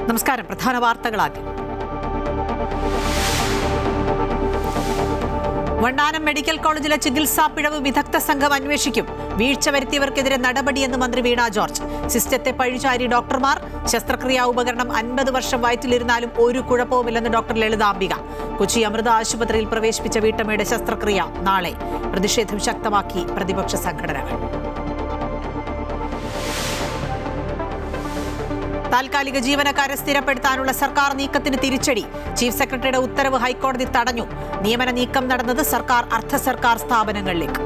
നമസ്കാരം. പ്രധാന വാർത്തകളാദ്യം. വണ്ടാനം മെഡിക്കൽ കോളേജിലെ ചികിത്സാ പിഴവ് വിദഗ്ധ സംഘം അന്വേഷിക്കും. വീഴ്ച വരുത്തിയവർക്കെതിരെ നടപടിയെന്ന് മന്ത്രി വീണ ജോർജ്. സിസ്റ്റത്തെ പഴിചാരി ഡോക്ടർമാർ. ശസ്ത്രക്രിയാ ഉപകരണം 50 വർഷം വയറ്റിലിരുന്നാലും ഒരു കുഴപ്പവുമില്ലെന്ന് ഡോക്ടർ ലളിതാംബിക. കൊച്ചി അമൃത ആശുപത്രിയിൽ പ്രവേശിപ്പിച്ച വീട്ടമ്മയുടെ ശസ്ത്രക്രിയ നാളെ. പ്രതിഷേധം ശക്തമാക്കി പ്രതിപക്ഷ സംഘടനകൾ. താൽക്കാലിക ജീവനക്കാരെ സ്ഥിരപ്പെടുത്താനുള്ള സർക്കാർ നീക്കത്തിന് തിരിച്ചടി. ചീഫ് സെക്രട്ടറിയുടെ ഉത്തരവ് ഹൈക്കോടതി തടഞ്ഞു. നിയമന നീക്കം നടന്നത് സർക്കാർ അർദ്ധ സർക്കാർ സ്ഥാപനങ്ങളിലേക്ക്.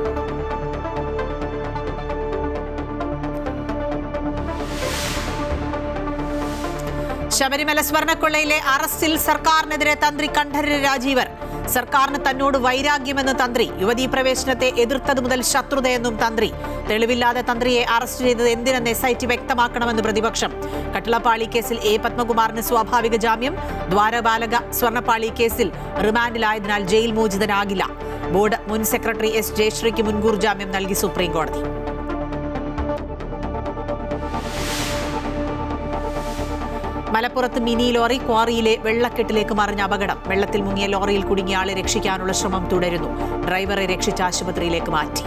ശബരിമല സ്വർണ്ണക്കൊള്ളയിലെ അറസ്റ്റിൽ സർക്കാരിനെതിരെ തന്ത്രി കണ്ഠരര് രാജീവർ. സർക്കാരിന് തന്നോട് വൈരാഗ്യമെന്ന് തന്ത്രി. യുവതീ പ്രവേശനത്തെ എതിർത്തത് മുതൽ ശത്രുതയെന്നും തന്ത്രി. തെളിവില്ലാതെ തന്ത്രിയെ അറസ്റ്റ് ചെയ്തത് എന്തിനെന്ന് SIT വ്യക്തമാക്കണമെന്ന് പ്രതിപക്ഷം. കട്ടിളപ്പാളി കേസിൽ A. പത്മകുമാറിന് സ്വാഭാവിക ജാമ്യം. ദ്വാരപാലക സ്വർണ്ണപ്പാളി കേസിൽ റിമാൻഡിലായതിനാൽ ജയിൽ മോചിതനാകില്ല. ബോർഡ് മുൻ സെക്രട്ടറി S. ജയശ്രീക്ക് മുൻകൂർ ജാമ്യം നൽകി സുപ്രീംകോടതി. മലപ്പുറത്ത് മിനി ലോറി ക്വാറിയിലെ വെള്ളക്കെട്ടിലേക്ക് മറിഞ്ഞ അപകടം. വെള്ളത്തിൽ മുങ്ങിയ ലോറിയിൽ കുടുങ്ങിയ ആളെ രക്ഷിക്കാനുള്ള ശ്രമം തുടരുന്നു. ഡ്രൈവറെ രക്ഷിച്ച ആശുപത്രിയിലേക്ക് മാറ്റി.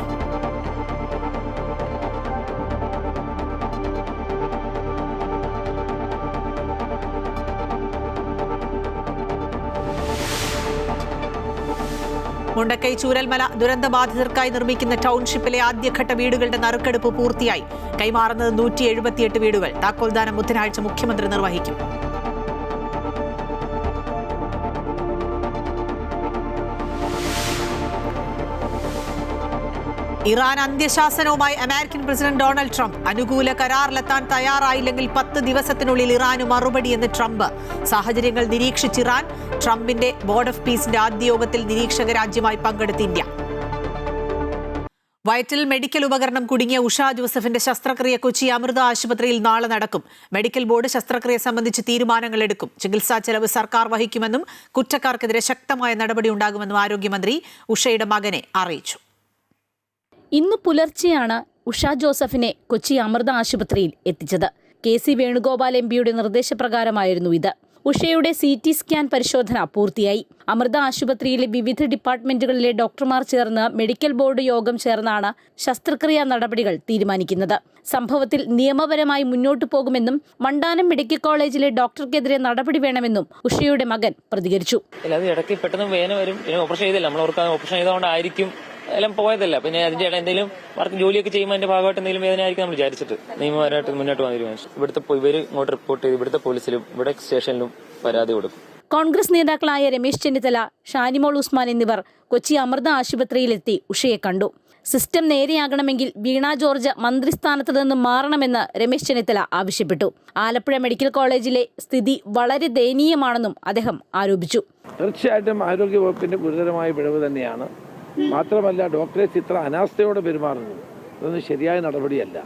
മുണ്ടക്കൈ ചൂരൽമല ദുരന്തബാധിതർക്കായി നിർമ്മിക്കുന്ന ടൗൺഷിപ്പിലെ ആദ്യഘട്ട വീടുകളുടെ നറുക്കെടുപ്പ് പൂർത്തിയായി. കൈമാറുന്നത് 178 വീടുകൾ. താക്കോൽദാനം ബുധനാഴ്ച മുഖ്യമന്ത്രി നിർവഹിക്കും. ഇറാൻ അന്ത്യശാസനവുമായി അമേരിക്കൻ പ്രസിഡന്റ് ഡൊണാൾഡ് ട്രംപ്. അനുകൂല കരാറിലെത്താൻ തയ്യാറായില്ലെങ്കിൽ 10 ദിവസത്തിനുള്ളിൽ ഇറാന് മറുപടിയെന്ന് ട്രംപ്. സാഹചര്യങ്ങൾ നിരീക്ഷിച്ച് ഇറാൻ. ട്രംപിന്റെ ബോർഡ് ഓഫ് പീസിന്റെ ആദ്യ യോഗത്തിൽ നിരീക്ഷക രാജ്യമായി പങ്കെടുത്ത ഇന്ത്യ. വയറ്റിൽ മെഡിക്കൽ ഉപകരണം കുടുങ്ങിയ ഉഷ ജോസഫിന്റെ ശസ്ത്രക്രിയ കൊച്ചി അമൃത ആശുപത്രിയിൽ നാളെ നടക്കും. മെഡിക്കൽ ബോർഡ് ശസ്ത്രക്രിയ സംബന്ധിച്ച് തീരുമാനങ്ങൾ എടുക്കും. ചികിത്സാ ചെലവ് സർക്കാർ വഹിക്കുമെന്നും കുറ്റക്കാർക്കെതിരെ ശക്തമായ നടപടി ഉണ്ടാകുമെന്നും ആരോഗ്യമന്ത്രി ഉഷയുടെ മകനെ അറിയിച്ചു. ഇന്ന് പുലർച്ചെയാണ് ഉഷ ജോസഫിനെ കൊച്ചി അമൃത ആശുപത്രിയിൽ എത്തിച്ചത്. KC വേണുഗോപാൽ MPയുടെ നിർദ്ദേശപ്രകാരമായിരുന്നു ഇത്. ഉഷയുടെ CT സ്കാൻ പരിശോധന പൂർത്തിയായി. അമൃത ആശുപത്രിയിലെ വിവിധ ഡിപ്പാർട്ട്മെന്റുകളിലെ ഡോക്ടർമാർ ചേർന്ന് മെഡിക്കൽ ബോർഡ് യോഗം ചേർന്നാണ് ശസ്ത്രക്രിയാ നടപടികൾ തീരുമാനിക്കുന്നത്. സംഭവത്തിൽ നിയമപരമായി മുന്നോട്ടു പോകുമെന്നും വണ്ടാനം മെഡിക്കൽ കോളേജിലെ ഡോക്ടർക്കെതിരെ നടപടി വേണമെന്നും ഉഷയുടെ മകൻ പ്രതികരിച്ചു. ഇടയ്ക്ക് പെട്ടെന്ന് വേദന വരും. ഓപ്പറേഷൻ ചെയ്തില്ല, നമ്മൾ ഓപ്പറേഷൻ ചെയ്തുകൊണ്ടായിരിക്കും എല്ലാം പോയതല്ല. പിന്നെ അതിന്റെ എന്തെങ്കിലും വർക്ക് ജോലിയൊക്കെ ചെയ്യുമ്പോൾ അതിന്റെ ഭാഗമായിട്ട് എന്തെങ്കിലും വേദന ആയിരിക്കും നമ്മൾ വിചാരിച്ചിട്ട് നിയമപരമായിട്ട് മുന്നോട്ട് പോകാൻ തീരുമാനിച്ചു. ഇവര് ഇങ്ങോട്ട് റിപ്പോർട്ട് ചെയ്ത് ഇവിടുത്തെ പോലീസിലും ഇവിടെ സ്റ്റേഷനിലും പരാതി കൊടുക്കും. കോൺഗ്രസ് നേതാക്കളായ രമേശ് ചെന്നിത്തല, ഷാനിമോൾ ഉസ്മാൻ എന്നിവർ കൊച്ചി അമൃത ആശുപത്രിയിലെത്തി ഉഷയെ കണ്ടു. സിസ്റ്റം നേരെയാകണമെങ്കിൽ വീണ ജോർജ് മന്ത്രിസ്ഥാനത്ത് നിന്ന് മാറണമെന്ന് രമേശ് ചെന്നിത്തല ആവശ്യപ്പെട്ടു. ആലപ്പുഴ മെഡിക്കൽ കോളേജിലെ സ്ഥിതി വളരെ ദയനീയമാണെന്നും അദ്ദേഹം ആരോപിച്ചു. തീർച്ചയായിട്ടും ആരോഗ്യവകുപ്പിന്റെ ഗുരുതരമായ പിഴവ് തന്നെയാണ്. മാത്രമല്ല, ഡോക്ടേഴ്സ് ഇത്ര അനാസ്ഥയോടെ പെരുമാറുന്നത് അതൊന്നും ശരിയായ നടപടിയല്ല.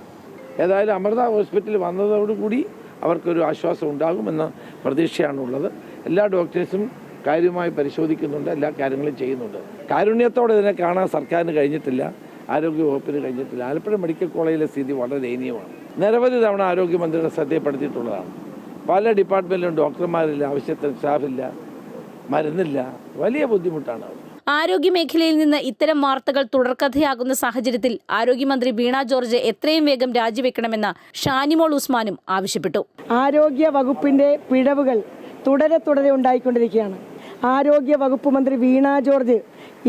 ഏതായാലും അമൃത ഹോസ്പിറ്റലിൽ വന്നതോടുകൂടി അവർക്കൊരു ആശ്വാസം ഉണ്ടാകുമെന്ന പ്രതീക്ഷയാണുള്ളത്. എല്ലാ ഡോക്ടേഴ്സും കാര്യമായി പരിശോധിക്കുന്നുണ്ട്, എല്ലാ കാര്യങ്ങളും ചെയ്യുന്നുണ്ട്. കാരുണ്യത്തോടെ ഇതിനെ കാണാൻ സർക്കാരിന് കഴിഞ്ഞിട്ടില്ല, ആരോഗ്യവകുപ്പിന് കഴിഞ്ഞിട്ടില്ല. ആലപ്പുഴ മെഡിക്കൽ കോളേജിലെ സ്ഥിതി വളരെ ദയനീയമാണ്. നിരവധി തവണ ആരോഗ്യമന്ത്രിയുടെ ശ്രദ്ധപ്പെടുത്തിയിട്ടുള്ളതാണ്. പല ഡിപ്പാർട്ട്മെന്റിലും ഡോക്ടർമാരില്ല, ആവശ്യത്തിന് സ്റ്റാഫില്ല, മരുന്നില്ല. വലിയ ബുദ്ധിമുട്ടാണ്. ആരോഗ്യമേഖലയിൽ നിന്ന് ഇത്തരം വാർത്തകൾ തുടർക്കഥയാകുന്ന സാഹചര്യത്തിൽ ആരോഗ്യമന്ത്രി വീണ ജോർജ് എത്രയും വേഗം രാജിവെക്കണമെന്ന് ഷാനിമോൾ ഉസ്മാനും ആവശ്യപ്പെട്ടു. ആരോഗ്യ വകുപ്പിന്റെ പിഴവുകൾ തുടരെ ഉണ്ടായിക്കൊണ്ടിരിക്കുകയാണ്. ആരോഗ്യ വകുപ്പ് മന്ത്രി വീണ ജോർജ്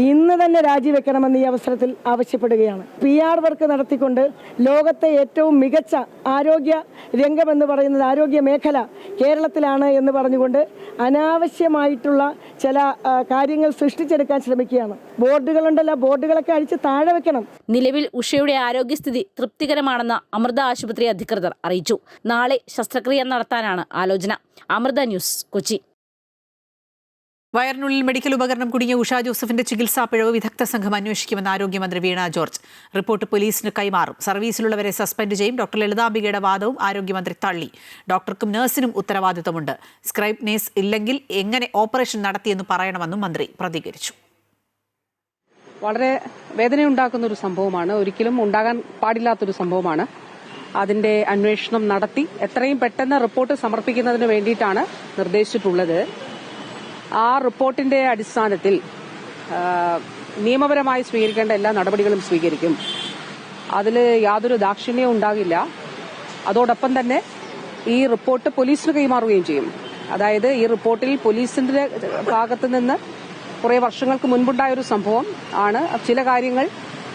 ഇന്ന് തന്നെ രാജിവെക്കണമെന്ന് ഈ അവസരത്തിൽ ആവശ്യപ്പെടുകയാണ്. PR വർക്ക് നടത്തിക്കൊണ്ട് ലോകത്തെ ഏറ്റവും മികച്ച ആരോഗ്യ രംഗമെന്ന് പറയുന്നത് ആരോഗ്യ മേഖല കേരളത്തിലാണ് എന്ന് പറഞ്ഞുകൊണ്ട് അനാവശ്യമായിട്ടുള്ള ചില കാര്യങ്ങൾ സൃഷ്ടിച്ചെടുക്കാൻ ശ്രമിക്കുകയാണ്. ബോർഡുകളുണ്ടല്ലോ, ബോർഡുകളൊക്കെ അടിച്ച് താഴെ വെക്കണം. നിലവിൽ ഉഷയുടെ ആരോഗ്യസ്ഥിതി തൃപ്തികരമാണെന്ന് അമൃത ആശുപത്രി അധികൃതർ അറിയിച്ചു. നാളെ ശസ്ത്രക്രിയ നടത്താനാണ് ആലോചന. അമൃത ന്യൂസ്, കൊച്ചി. വയറിനുള്ളിൽ മെഡിക്കൽ ഉപകരണം കുടുങ്ങിയ ഉഷ ജോസഫിന്റെ ചികിത്സാ പിഴവ് വിദഗ്ധ സംഘം അന്വേഷിക്കുമെന്ന് ആരോഗ്യമന്ത്രി വീണ ജോർജ്. റിപ്പോർട്ട് പോലീസിന് കൈമാറും. സർവീസിലുള്ളവരെ സസ്പെൻഡ് ചെയ്യും. ഡോക്ടർ ലളിതാംബികയുടെ വാദവും ആരോഗ്യമന്ത്രി തള്ളി. ഡോക്ടർക്കും നഴ്സിനും ഉത്തരവാദിത്തമുണ്ട്. സ്ക്രൈബ് നേഴ്സ് ഇല്ലെങ്കിൽ എങ്ങനെ ഓപ്പറേഷൻ നടത്തിയെന്ന് പറയണമെന്നും മന്ത്രി പ്രതികരിച്ചു. വളരെ വേദനയുണ്ടാക്കുന്ന ഒരു സംഭവമാണ്, ഒരിക്കലും ഉണ്ടാകാൻ പാടില്ലാത്തൊരു സംഭവമാണ്. അതിന്റെ അന്വേഷണം നടത്തി എത്രയും പെട്ടെന്ന് റിപ്പോർട്ട് സമർപ്പിക്കുന്നതിന് വേണ്ടിയിട്ടാണ് നിർദ്ദേശിച്ചിട്ടുള്ളത്. ആ റിപ്പോർട്ടിന്റെ അടിസ്ഥാനത്തിൽ നിയമപരമായി സ്വീകരിക്കേണ്ട എല്ലാ നടപടികളും സ്വീകരിക്കും. അതിൽ യാതൊരു ദാക്ഷിണ്യവും ഉണ്ടാകില്ല. അതോടൊപ്പം തന്നെ ഈ റിപ്പോർട്ട് പോലീസിന് കൈമാറുകയും ചെയ്യും. അതായത് ഈ റിപ്പോർട്ടിൽ പോലീസിന്റെ ഭാഗത്ത് നിന്ന് കുറെ വർഷങ്ങൾക്ക് മുൻപുണ്ടായ ഒരു സംഭവം ആണ്. ചില കാര്യങ്ങൾ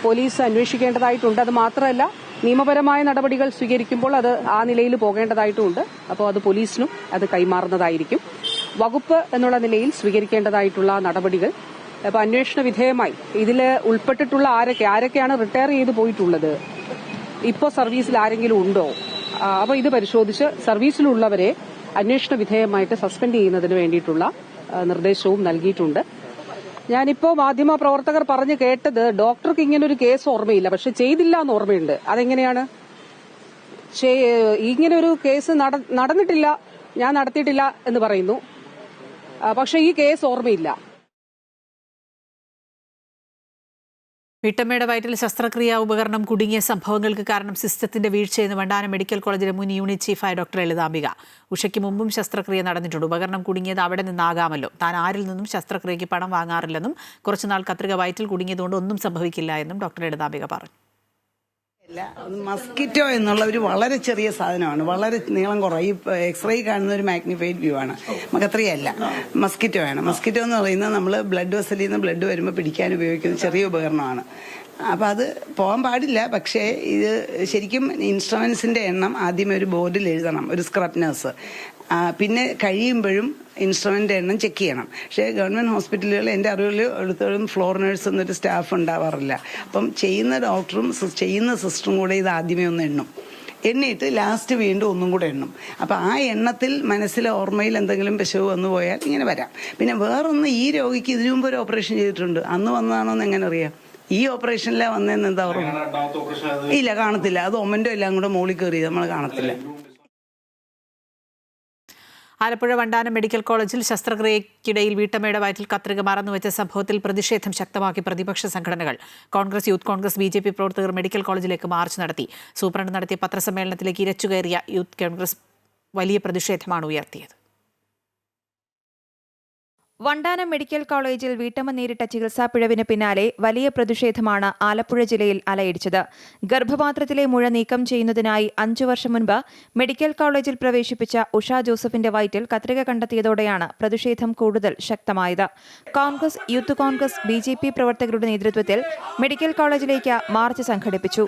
പോലീസ് അന്വേഷിക്കേണ്ടതായിട്ടുണ്ട്. അത് മാത്രമല്ല, നിയമപരമായ നടപടികൾ സ്വീകരിക്കുമ്പോൾ അത് ആ നിലയിൽ പോകേണ്ടതായിട്ടുമുണ്ട്. അപ്പോൾ അത് പോലീസിനും അത് കൈമാറുന്നതായിരിക്കും. വകുപ്പ് എന്നുള്ള നിലയിൽ സ്വീകരിക്കേണ്ടതായിട്ടുള്ള നടപടികൾ അപ്പോൾ അന്വേഷണ വിധേയമായി ഇതിൽ ഉൾപ്പെട്ടിട്ടുള്ള ആരൊക്കെയാണ് റിട്ടയർ ചെയ്ത് പോയിട്ടുള്ളത്, ഇപ്പോൾ സർവീസിൽ ആരെങ്കിലും ഉണ്ടോ, അപ്പോൾ ഇത് പരിശോധിച്ച് സർവീസിലുള്ളവരെ അന്വേഷണ വിധേയമായിട്ട് സസ്പെൻഡ് ചെയ്യുന്നതിന് വേണ്ടിയിട്ടുള്ള നിർദ്ദേശവും നൽകിയിട്ടുണ്ട്. ഞാനിപ്പോ മാധ്യമ പ്രവർത്തകർ പറഞ്ഞു കേട്ടത് ഡോക്ടർക്ക് ഇങ്ങനൊരു കേസ് ഓർമ്മയില്ല, പക്ഷെ ചെയ്തില്ല എന്ന് ഓർമ്മയുണ്ട്. അതെങ്ങനെയാണ്? ഇങ്ങനെ ഒരു കേസ് നടന്നിട്ടില്ല, ഞാൻ നടത്തിയിട്ടില്ല എന്ന് പറയുന്നു, പക്ഷെ ഈ കേസ് ഓർമ്മയില്ല. വീട്ടമ്മയുടെ വയറ്റിൽ ശസ്ത്രക്രിയാ ഉപകരണം കുടുങ്ങിയ സംഭവങ്ങൾക്ക് കാരണം സിസ്റ്റത്തിന്റെ വീഴ്ചയെന്ന് വണ്ടാനം മെഡിക്കൽ കോളേജിലെ മുൻ യൂണിറ്റ് ചീഫായ ഡോക്ടർ ലളിതാംബിക. ഉഷയ്ക്ക് മുമ്പും ശസ്ത്രക്രിയ നടന്നിട്ടുണ്ട്. ഉപകരണം കുടുങ്ങിയത് അവിടെ നിന്നാകാമല്ലോ. താൻ ആരിൽ നിന്നും ശസ്ത്രക്രിയയ്ക്ക് പണം വാങ്ങാറില്ലെന്നും കുറച്ചുനാൾ കത്രിക വയറ്റിൽ കുടുങ്ങിയതുകൊണ്ട് ഒന്നും സംഭവിക്കില്ല എന്നും ഡോക്ടർ ലളിതാംബിക പറഞ്ഞു. മസ്കിറ്റോ എന്നുള്ള ഒരു വളരെ ചെറിയ സാധനമാണ്, വളരെ നീളം കുറവ്. ഈ എക്സ്റേ കാണുന്ന ഒരു മാഗ്നിഫൈഡ് വ്യൂ ആണ്. മകത്രിയല്ല, മസ്കിറ്റോ ആണ്. മസ്കിറ്റോ എന്ന് പറയുന്നത് നമ്മൾ ബ്ലഡ് വെസലിൽ നിന്ന് ബ്ലഡ് വരുമ്പോൾ പിടിക്കാൻ ഉപയോഗിക്കുന്ന ചെറിയ ഉപകരണമാണ്. അപ്പം അത് പോകാൻ പാടില്ല. പക്ഷേ ഇത് ശരിക്കും ഇൻസ്ട്രുമെന്റ്സിന്റെ എണ്ണം ആദ്യമേ ഒരു ബോർഡിൽ എഴുതണം, ഒരു സ്ക്രബ്നേഴ്സ്. പിന്നെ കഴിയുമ്പോഴും ഇൻസ്ട്രുമെന്റ് എണ്ണം ചെക്ക് ചെയ്യണം. പക്ഷേ ഗവൺമെന്റ് ഹോസ്പിറ്റലുകൾ എൻ്റെ അറിവിൽ എടുത്തോളം ഫ്ലോർ നഴ്സ് എന്നൊരു സ്റ്റാഫ് ഉണ്ടാവാറില്ല. അപ്പം ചെയ്യുന്ന ഡോക്ടറും ചെയ്യുന്ന സിസ്റ്ററും കൂടെ ഇത് ആദ്യമേ ഒന്ന് എണ്ണും. എണ്ണിയിട്ട് ലാസ്റ്റ് വീണ്ടും ഒന്നും കൂടെ എണ്ണും. അപ്പം ആ എണ്ണത്തിൽ മനസ്സിലെ ഓർമ്മയിൽ എന്തെങ്കിലും പിശക് വന്നു പോയാൽ ഇങ്ങനെ വരാം. പിന്നെ വേറൊന്ന്, ഈ രോഗിക്ക് ഇതിനു മുമ്പ് ഒരു ഓപ്പറേഷൻ ചെയ്തിട്ടുണ്ട്, അന്ന് വന്നതാണോ എന്ന് എങ്ങനെ അറിയാം? ഈ ഓപ്പറേഷനിലെ വന്നതെന്ന് എന്താ ഓർമ്മ? ഇല്ല, കാണത്തില്ല. അത് ഒമ്മൻ്റെ എല്ലാം കൂടെ മോളിൽ കയറി നമ്മൾ കാണത്തില്ല. ആലപ്പുഴ വണ്ടാനം മെഡിക്കൽ കോളേജിൽ ശസ്ത്രക്രിയയ്ക്കിടയിൽ വീട്ടമ്മയുടെ വയറ്റിൽ കത്രിക മറന്നുവെച്ച സംഭവത്തിൽ പ്രതിഷേധം ശക്തമാക്കി പ്രതിപക്ഷ സംഘടനകൾ. കോൺഗ്രസ്, യൂത്ത് കോൺഗ്രസ്, BJP പ്രവർത്തകർ മെഡിക്കൽ കോളേജിലേക്ക് മാർച്ച് നടത്തി. സൂപ്രണ്ട് നടത്തിയ പത്രസമ്മേളനത്തിലേക്ക് ഇരച്ചുകയറിയ യൂത്ത് കോൺഗ്രസ് വലിയ പ്രതിഷേധമാണ് ഉയർത്തിയത്. വണ്ടാനം മെഡിക്കൽ കോളേജിൽ വീട്ടമ്മ നേരിട്ട ചികിത്സാ പിഴവിന് പിന്നാലെ വലിയ പ്രതിഷേധമാണ് ആലപ്പുഴ ജില്ലയിൽ അലയടിച്ചത്. ഗർഭപാത്രത്തിലെ മുഴ നീക്കം ചെയ്യുന്നതിനായി 5 വർഷം മുൻപ് മെഡിക്കൽ കോളേജിൽ പ്രവേശിപ്പിച്ച ഉഷ ജോസഫിന്റെ വയറ്റിൽ കത്രിക കണ്ടെത്തിയതോടെയാണ് പ്രതിഷേധം കൂടുതൽ ശക്തമായത്. കോൺഗ്രസ്, യൂത്ത് കോൺഗ്രസ്, BJP പ്രവർത്തകരുടെ നേതൃത്വത്തിൽ മെഡിക്കൽ കോളേജിലേക്ക് മാർച്ച് സംഘടിപ്പിച്ചു.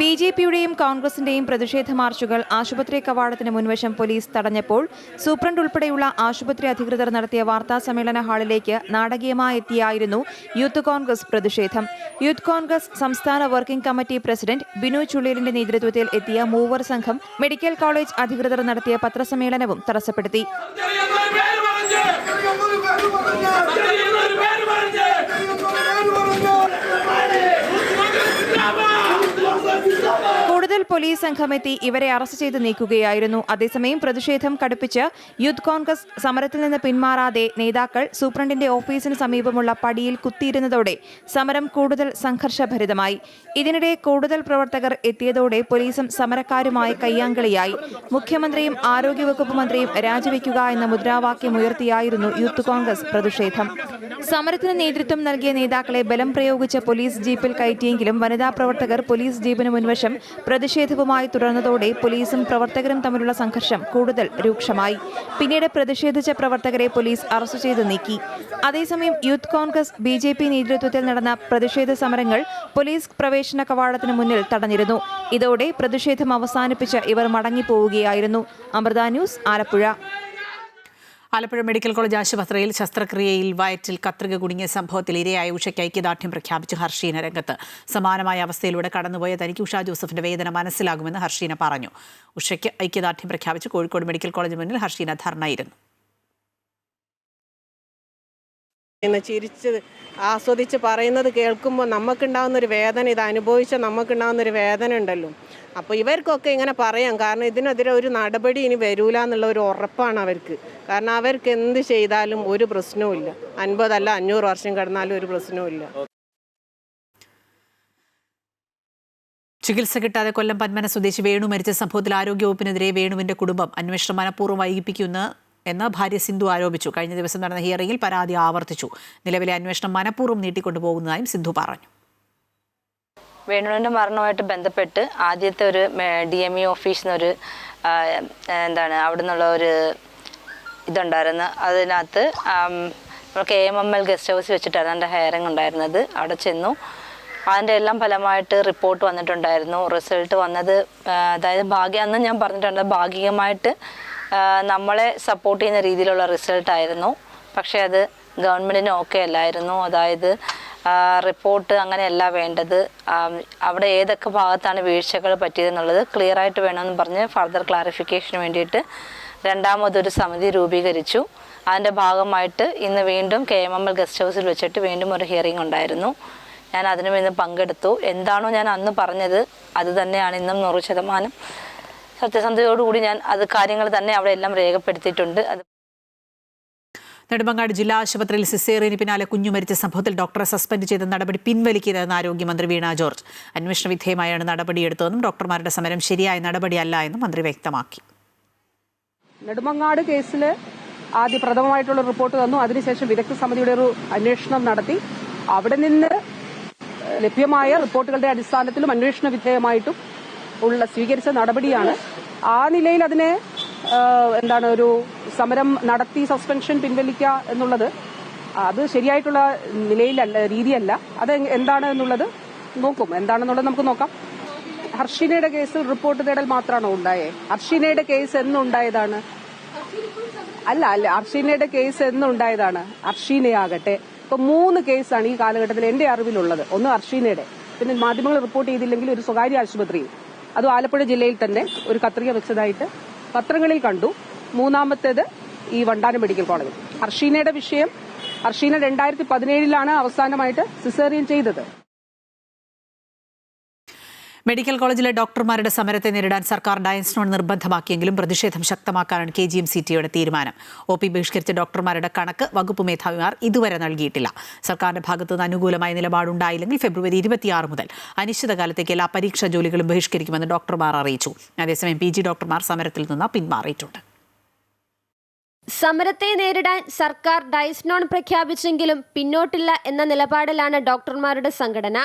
BJPയുടെയും കോൺഗ്രസിന്റെയും പ്രതിഷേധ മാർച്ചുകൾ ആശുപത്രി കവാടത്തിന് മുൻവശം പോലീസ് തടഞ്ഞപ്പോൾ സൂപ്രണ്ട് ഉൾപ്പെടെയുള്ള ആശുപത്രി അധികൃതർ നടത്തിയ വാർത്താ സമ്മേളന ഹാളിലേക്ക് നാടകീയമായി എത്തിയായിരുന്നു യൂത്ത് കോൺഗ്രസ് പ്രതിഷേധം. യൂത്ത് കോൺഗ്രസ് സംസ്ഥാന വർക്കിംഗ് കമ്മിറ്റി പ്രസിഡന്റ് ബിനു ചുള്ളിലിന്റെ നേതൃത്വത്തിൽ എത്തിയ മൂവർ സംഘം മെഡിക്കൽ കോളേജ് അധികൃതർ നടത്തിയ പത്രസമ്മേളനവും തടസ്സപ്പെടുത്തി. കൂടുതൽ പോലീസ് സംഘമെത്തി ഇവരെ അറസ്റ്റ് ചെയ്ത് നീക്കുകയായിരുന്നു. അതേസമയം പ്രതിഷേധം കടുപ്പിച്ച് യൂത്ത് കോൺഗ്രസ് സമരത്തിൽ നിന്ന് പിന്മാറാതെ നേതാക്കൾ സൂപ്രണ്ടിന്റെ ഓഫീസിന് സമീപമുള്ള പടിയിൽ കുത്തിയിരുന്നതോടെ സമരം കൂടുതൽ സംഘർഷഭരിതമായി. ഇതിനിടെ കൂടുതൽ പ്രവർത്തകർ എത്തിയതോടെ പോലീസും സമരക്കാരുമായി കയ്യാങ്കളിയായി. മുഖ്യമന്ത്രിയും ആരോഗ്യവകുപ്പ് മന്ത്രിയും രാജിവെക്കുക എന്ന മുദ്രാവാക്യം ഉയർത്തിയായിരുന്നു യൂത്ത് കോൺഗ്രസ് പ്രതിഷേധം. സമരത്തിന് നേതൃത്വം നൽകിയ നേതാക്കളെ ബലം പ്രയോഗിച്ച പോലീസ് ജീപ്പിൽ കയറ്റിയെങ്കിലും വനിതാ പ്രവർത്തകർ പോലീസ് ജീപ്പിന് മുൻവശം പ്രതിഷേധവുമായി തുടർന്നതോടെ പോലീസും പ്രവർത്തകരും തമ്മിലുള്ള സംഘർഷം കൂടുതൽ രൂക്ഷമായി. പിന്നീട് പ്രതിഷേധിച്ച പ്രവർത്തകരെ പോലീസ് അറസ്റ്റ് ചെയ്ത് നീക്കി. അതേസമയം യൂത്ത് കോൺഗ്രസ്, BJP നേതൃത്വത്തിൽ നടന്ന പ്രതിഷേധ സമരങ്ങൾ പോലീസ് പ്രവേശന കവാടത്തിന് മുന്നിൽ തടഞ്ഞിരുന്നു. ഇതോടെ പ്രതിഷേധം അവസാനിപ്പിച്ച് ഇവർ മടങ്ങിപ്പോവുകയായിരുന്നു. Amrita news, Alappuzha. Alappuzha medical college ആശുപത്രിയിൽ ശസ്ത്രക്രിയയിൽ വയറ്റിൽ കത്രിക കുടുങ്ങിയ സംഭവത്തിൽ ഇരയായ ഉഷയ്ക്ക് ഐക്യദാർഢ്യം പ്രഖ്യാപിച്ച് ഹർഷീന രംഗത്ത്. സമാനമായ അവസ്ഥയിലൂടെ കടന്നുപോയ തനിക്ക് ഉഷ ജോസഫിന്റെ വേദന മനസ്സിലാകുമെന്ന് ഹർഷീന പറഞ്ഞു. ഉഷയ്ക്ക് ഐക്യദാർഢ്യം പ്രഖ്യാപിച്ച് കോഴിക്കോട് മെഡിക്കൽ കോളേജിന് മുന്നിൽ ഹർഷീന ധർണയിരുന്നു. ചിരിച്ച് ആസ്വദിച്ച് പറയുന്നത് കേൾക്കുമ്പോൾ നമുക്കുണ്ടാകുന്നൊരു വേദന, ഇത് അനുഭവിച്ച നമുക്കുണ്ടാകുന്നൊരു വേദന ഉണ്ടല്ലോ. അപ്പോൾ ഇവർക്കൊക്കെ ഇങ്ങനെ പറയാം, കാരണം ഇതിനെതിരെ ഒരു നടപടി ഇനി വരൂല എന്നുള്ള ഒരു ഉറപ്പാണ് അവർക്ക്. കാരണം അവർക്ക് എന്ത് ചെയ്താലും ഒരു പ്രശ്നവും ഇല്ല. 50 അല്ല 500 വർഷം കിടന്നാലും ഒരു പ്രശ്നവും ഇല്ല. ചികിത്സ കിട്ടാതെ കൊല്ലം പന്മന സ്വദേശി വേണു മരിച്ച സംഭവത്തിൽ ആരോഗ്യവകുപ്പിനെതിരെ വേണുവിന്റെ കുടുംബം അന്വേഷണം മനഃപൂർവ്വം വൈകിപ്പിക്കുമെന്ന് ഭാര്യ സിന്ധു ആരോപിച്ചു. കഴിഞ്ഞ ദിവസം നടന്ന ഹിയറിംഗിൽ പരാതി ആവർത്തിച്ചു. നിലവിലെ അന്വേഷണം മനഃപൂർവ്വം നീട്ടിക്കൊണ്ടുപോകുന്നതായും സിന്ധു പറഞ്ഞു. വേണുവിൻ്റെ മരണവുമായിട്ട് ബന്ധപ്പെട്ട് ആദ്യത്തെ ഒരു DME ഓഫീസിൽ നിന്നൊരു അവിടെ നിന്നുള്ള ഒരു ഇതുണ്ടായിരുന്നു. അതിനകത്ത് KMML ഗസ്റ്റ് ഹൗസിൽ വെച്ചിട്ടായിരുന്നു എൻ്റെ ഹെയറിംഗ് ഉണ്ടായിരുന്നത്. അവിടെ ചെന്നു. അതിൻ്റെ എല്ലാം ഫലമായിട്ട് റിപ്പോർട്ട് വന്നിട്ടുണ്ടായിരുന്നു. റിസൾട്ട് വന്നത് അതായത് അന്ന് ഞാൻ പറഞ്ഞിട്ടുണ്ട്, ഭാഗികമായിട്ട് നമ്മളെ സപ്പോർട്ട് ചെയ്യുന്ന രീതിയിലുള്ള റിസൾട്ടായിരുന്നു. പക്ഷേ അത് ഗവൺമെൻറ്റിന് ഓക്കെ അല്ലായിരുന്നു. അതായത് റിപ്പോർട്ട് അങ്ങനെയല്ല വേണ്ടത്, അവിടെ ഏതൊക്കെ ഭാഗത്താണ് വീഴ്ചകൾ പറ്റിയതെന്നുള്ളത് ക്ലിയറായിട്ട് വേണമെന്ന് പറഞ്ഞ് ഫർദർ ക്ലാരിഫിക്കേഷന് വേണ്ടിയിട്ട് രണ്ടാമതൊരു സമിതി രൂപീകരിച്ചു. അതിൻ്റെ ഭാഗമായിട്ട് ഇന്ന് വീണ്ടും KMML ഗസ്റ്റ് ഹൗസിൽ വെച്ചിട്ട് വീണ്ടും ഒരു ഹിയറിംഗ് ഉണ്ടായിരുന്നു. ഞാൻ അതിനു വേണ്ടി പങ്കെടുത്തു. എന്താണോ ഞാൻ അന്ന് പറഞ്ഞത് അത് തന്നെയാണ് ഇന്നും 100% സത്യസന്ധതയോടുകൂടി ഞാൻ കാര്യങ്ങൾ തന്നെ അവിടെ എല്ലാം രേഖപ്പെടുത്തിയിട്ടുണ്ട്. നെടുമങ്ങാട് ജില്ലാ ആശുപത്രിയിൽ സിസേറിയന് പിന്നാലെ കുഞ്ഞു മരിച്ച സംഭവത്തിൽ ഡോക്ടറെ സസ്പെൻഡ് ചെയ്ത നടപടി പിൻവലിക്കരുതെന്ന് ആരോഗ്യമന്ത്രി വീണ ജോർജ്. അന്വേഷണ വിധേയമായാണ് നടപടിയെടുത്തതെന്നും ഡോക്ടർമാരുടെ സമരം ശരിയായ നടപടിയല്ല എന്നും മന്ത്രി വ്യക്തമാക്കി. നെടുമങ്ങാട് കേസിൽ ആദ്യ പ്രഥമമായിട്ടുള്ള റിപ്പോർട്ട് തന്നു. അതിനുശേഷം വിദഗ്ധ സമിതിയുടെ ഒരു അന്വേഷണം നടത്തി. അവിടെ നിന്ന് ലഭ്യമായ റിപ്പോർട്ടുകളുടെ അടിസ്ഥാനത്തിലും അന്വേഷണ വിധേയമായിട്ടും സ്വീകരിച്ച നടപടിയാണ്. ആ നിലയിൽ അതിനെ ഒരു സമരം നടത്തി സസ്പെൻഷൻ പിൻവലിക്കുക എന്നുള്ളത് അത് ശരിയായിട്ടുള്ള രീതിയല്ല. അത് എന്താണ് എന്നുള്ളത് എന്താണെന്നുള്ളത് നമുക്ക് നോക്കാം. ഹർഷിനയുടെ കേസിൽ റിപ്പോർട്ട് തേടൽ മാത്രമാണോ ഉണ്ടായേ? ഹർഷിനയുടെ കേസ് എന്നുണ്ടായതാണ്? അല്ല ഹർഷിനയുടെ കേസ് എന്നുണ്ടായതാണ്? ഹർഷിനയാകട്ടെ ഇപ്പൊ 3 കേസാണ് ഈ കാലഘട്ടത്തിൽ എന്റെ അറിവിലുള്ളത്. ഒന്ന് ഹർഷീനയുടെ, പിന്നെ മാധ്യമങ്ങൾ റിപ്പോർട്ട് ചെയ്തില്ലെങ്കിൽ ഒരു സ്വകാര്യ ആശുപത്രിയിൽ, അത് ആലപ്പുഴ ജില്ലയിൽ തന്നെ ഒരു കത്രിക വെച്ചതായിട്ട് പത്രങ്ങളിൽ കണ്ടു. മൂന്നാമത്തേത് ഈ വണ്ടാനം മെഡിക്കൽ കോളേജിൽ. ഹർഷീനയുടെ വിഷയം, ഹർഷീന 2017 അവസാനമായിട്ട് സിസേറിയൻ ചെയ്തത്. മെഡിക്കൽ കോളേജിലെ ഡോക്ടർമാരുടെ സമരത്തെ നേരിടാൻ സർക്കാർ ഡയസ്നോൺ നിർബന്ധമാക്കിയെങ്കിലും പ്രതിഷേധം ശക്തമാക്കാനാണ് KGMCTയുടെ തീരുമാനം. OP ബഹിഷ്കരിച്ച ഡോക്ടർമാരുടെ കണക്ക് വകുപ്പ് മേധാവിമാർ ഇതുവരെ നൽകിയിട്ടില്ല. സർക്കാരിന്റെ ഭാഗത്തുനിന്ന് അനുകൂലമായ നിലപാടുണ്ടായില്ലെങ്കിൽ ഫെബ്രുവരി 26 മുതൽ അനിശ്ചിതകാലത്തേക്ക് എല്ലാ പരീക്ഷാ ജോലികളും ബഹിഷ്കരിക്കുമെന്ന് ഡോക്ടർമാർ അറിയിച്ചു. അതേസമയം PG ഡോക്ടർമാർ സമരത്തിൽ നിന്ന് പിന്മാറിയിട്ടുണ്ട്. സമരത്തെ നേരിടാൻ സർക്കാർ ഡയസ്നോൺ പ്രഖ്യാപിച്ചെങ്കിലും പിന്നോട്ടില്ല എന്ന നിലപാടിലാണ് ഡോക്ടർമാരുടെ സംഘടന.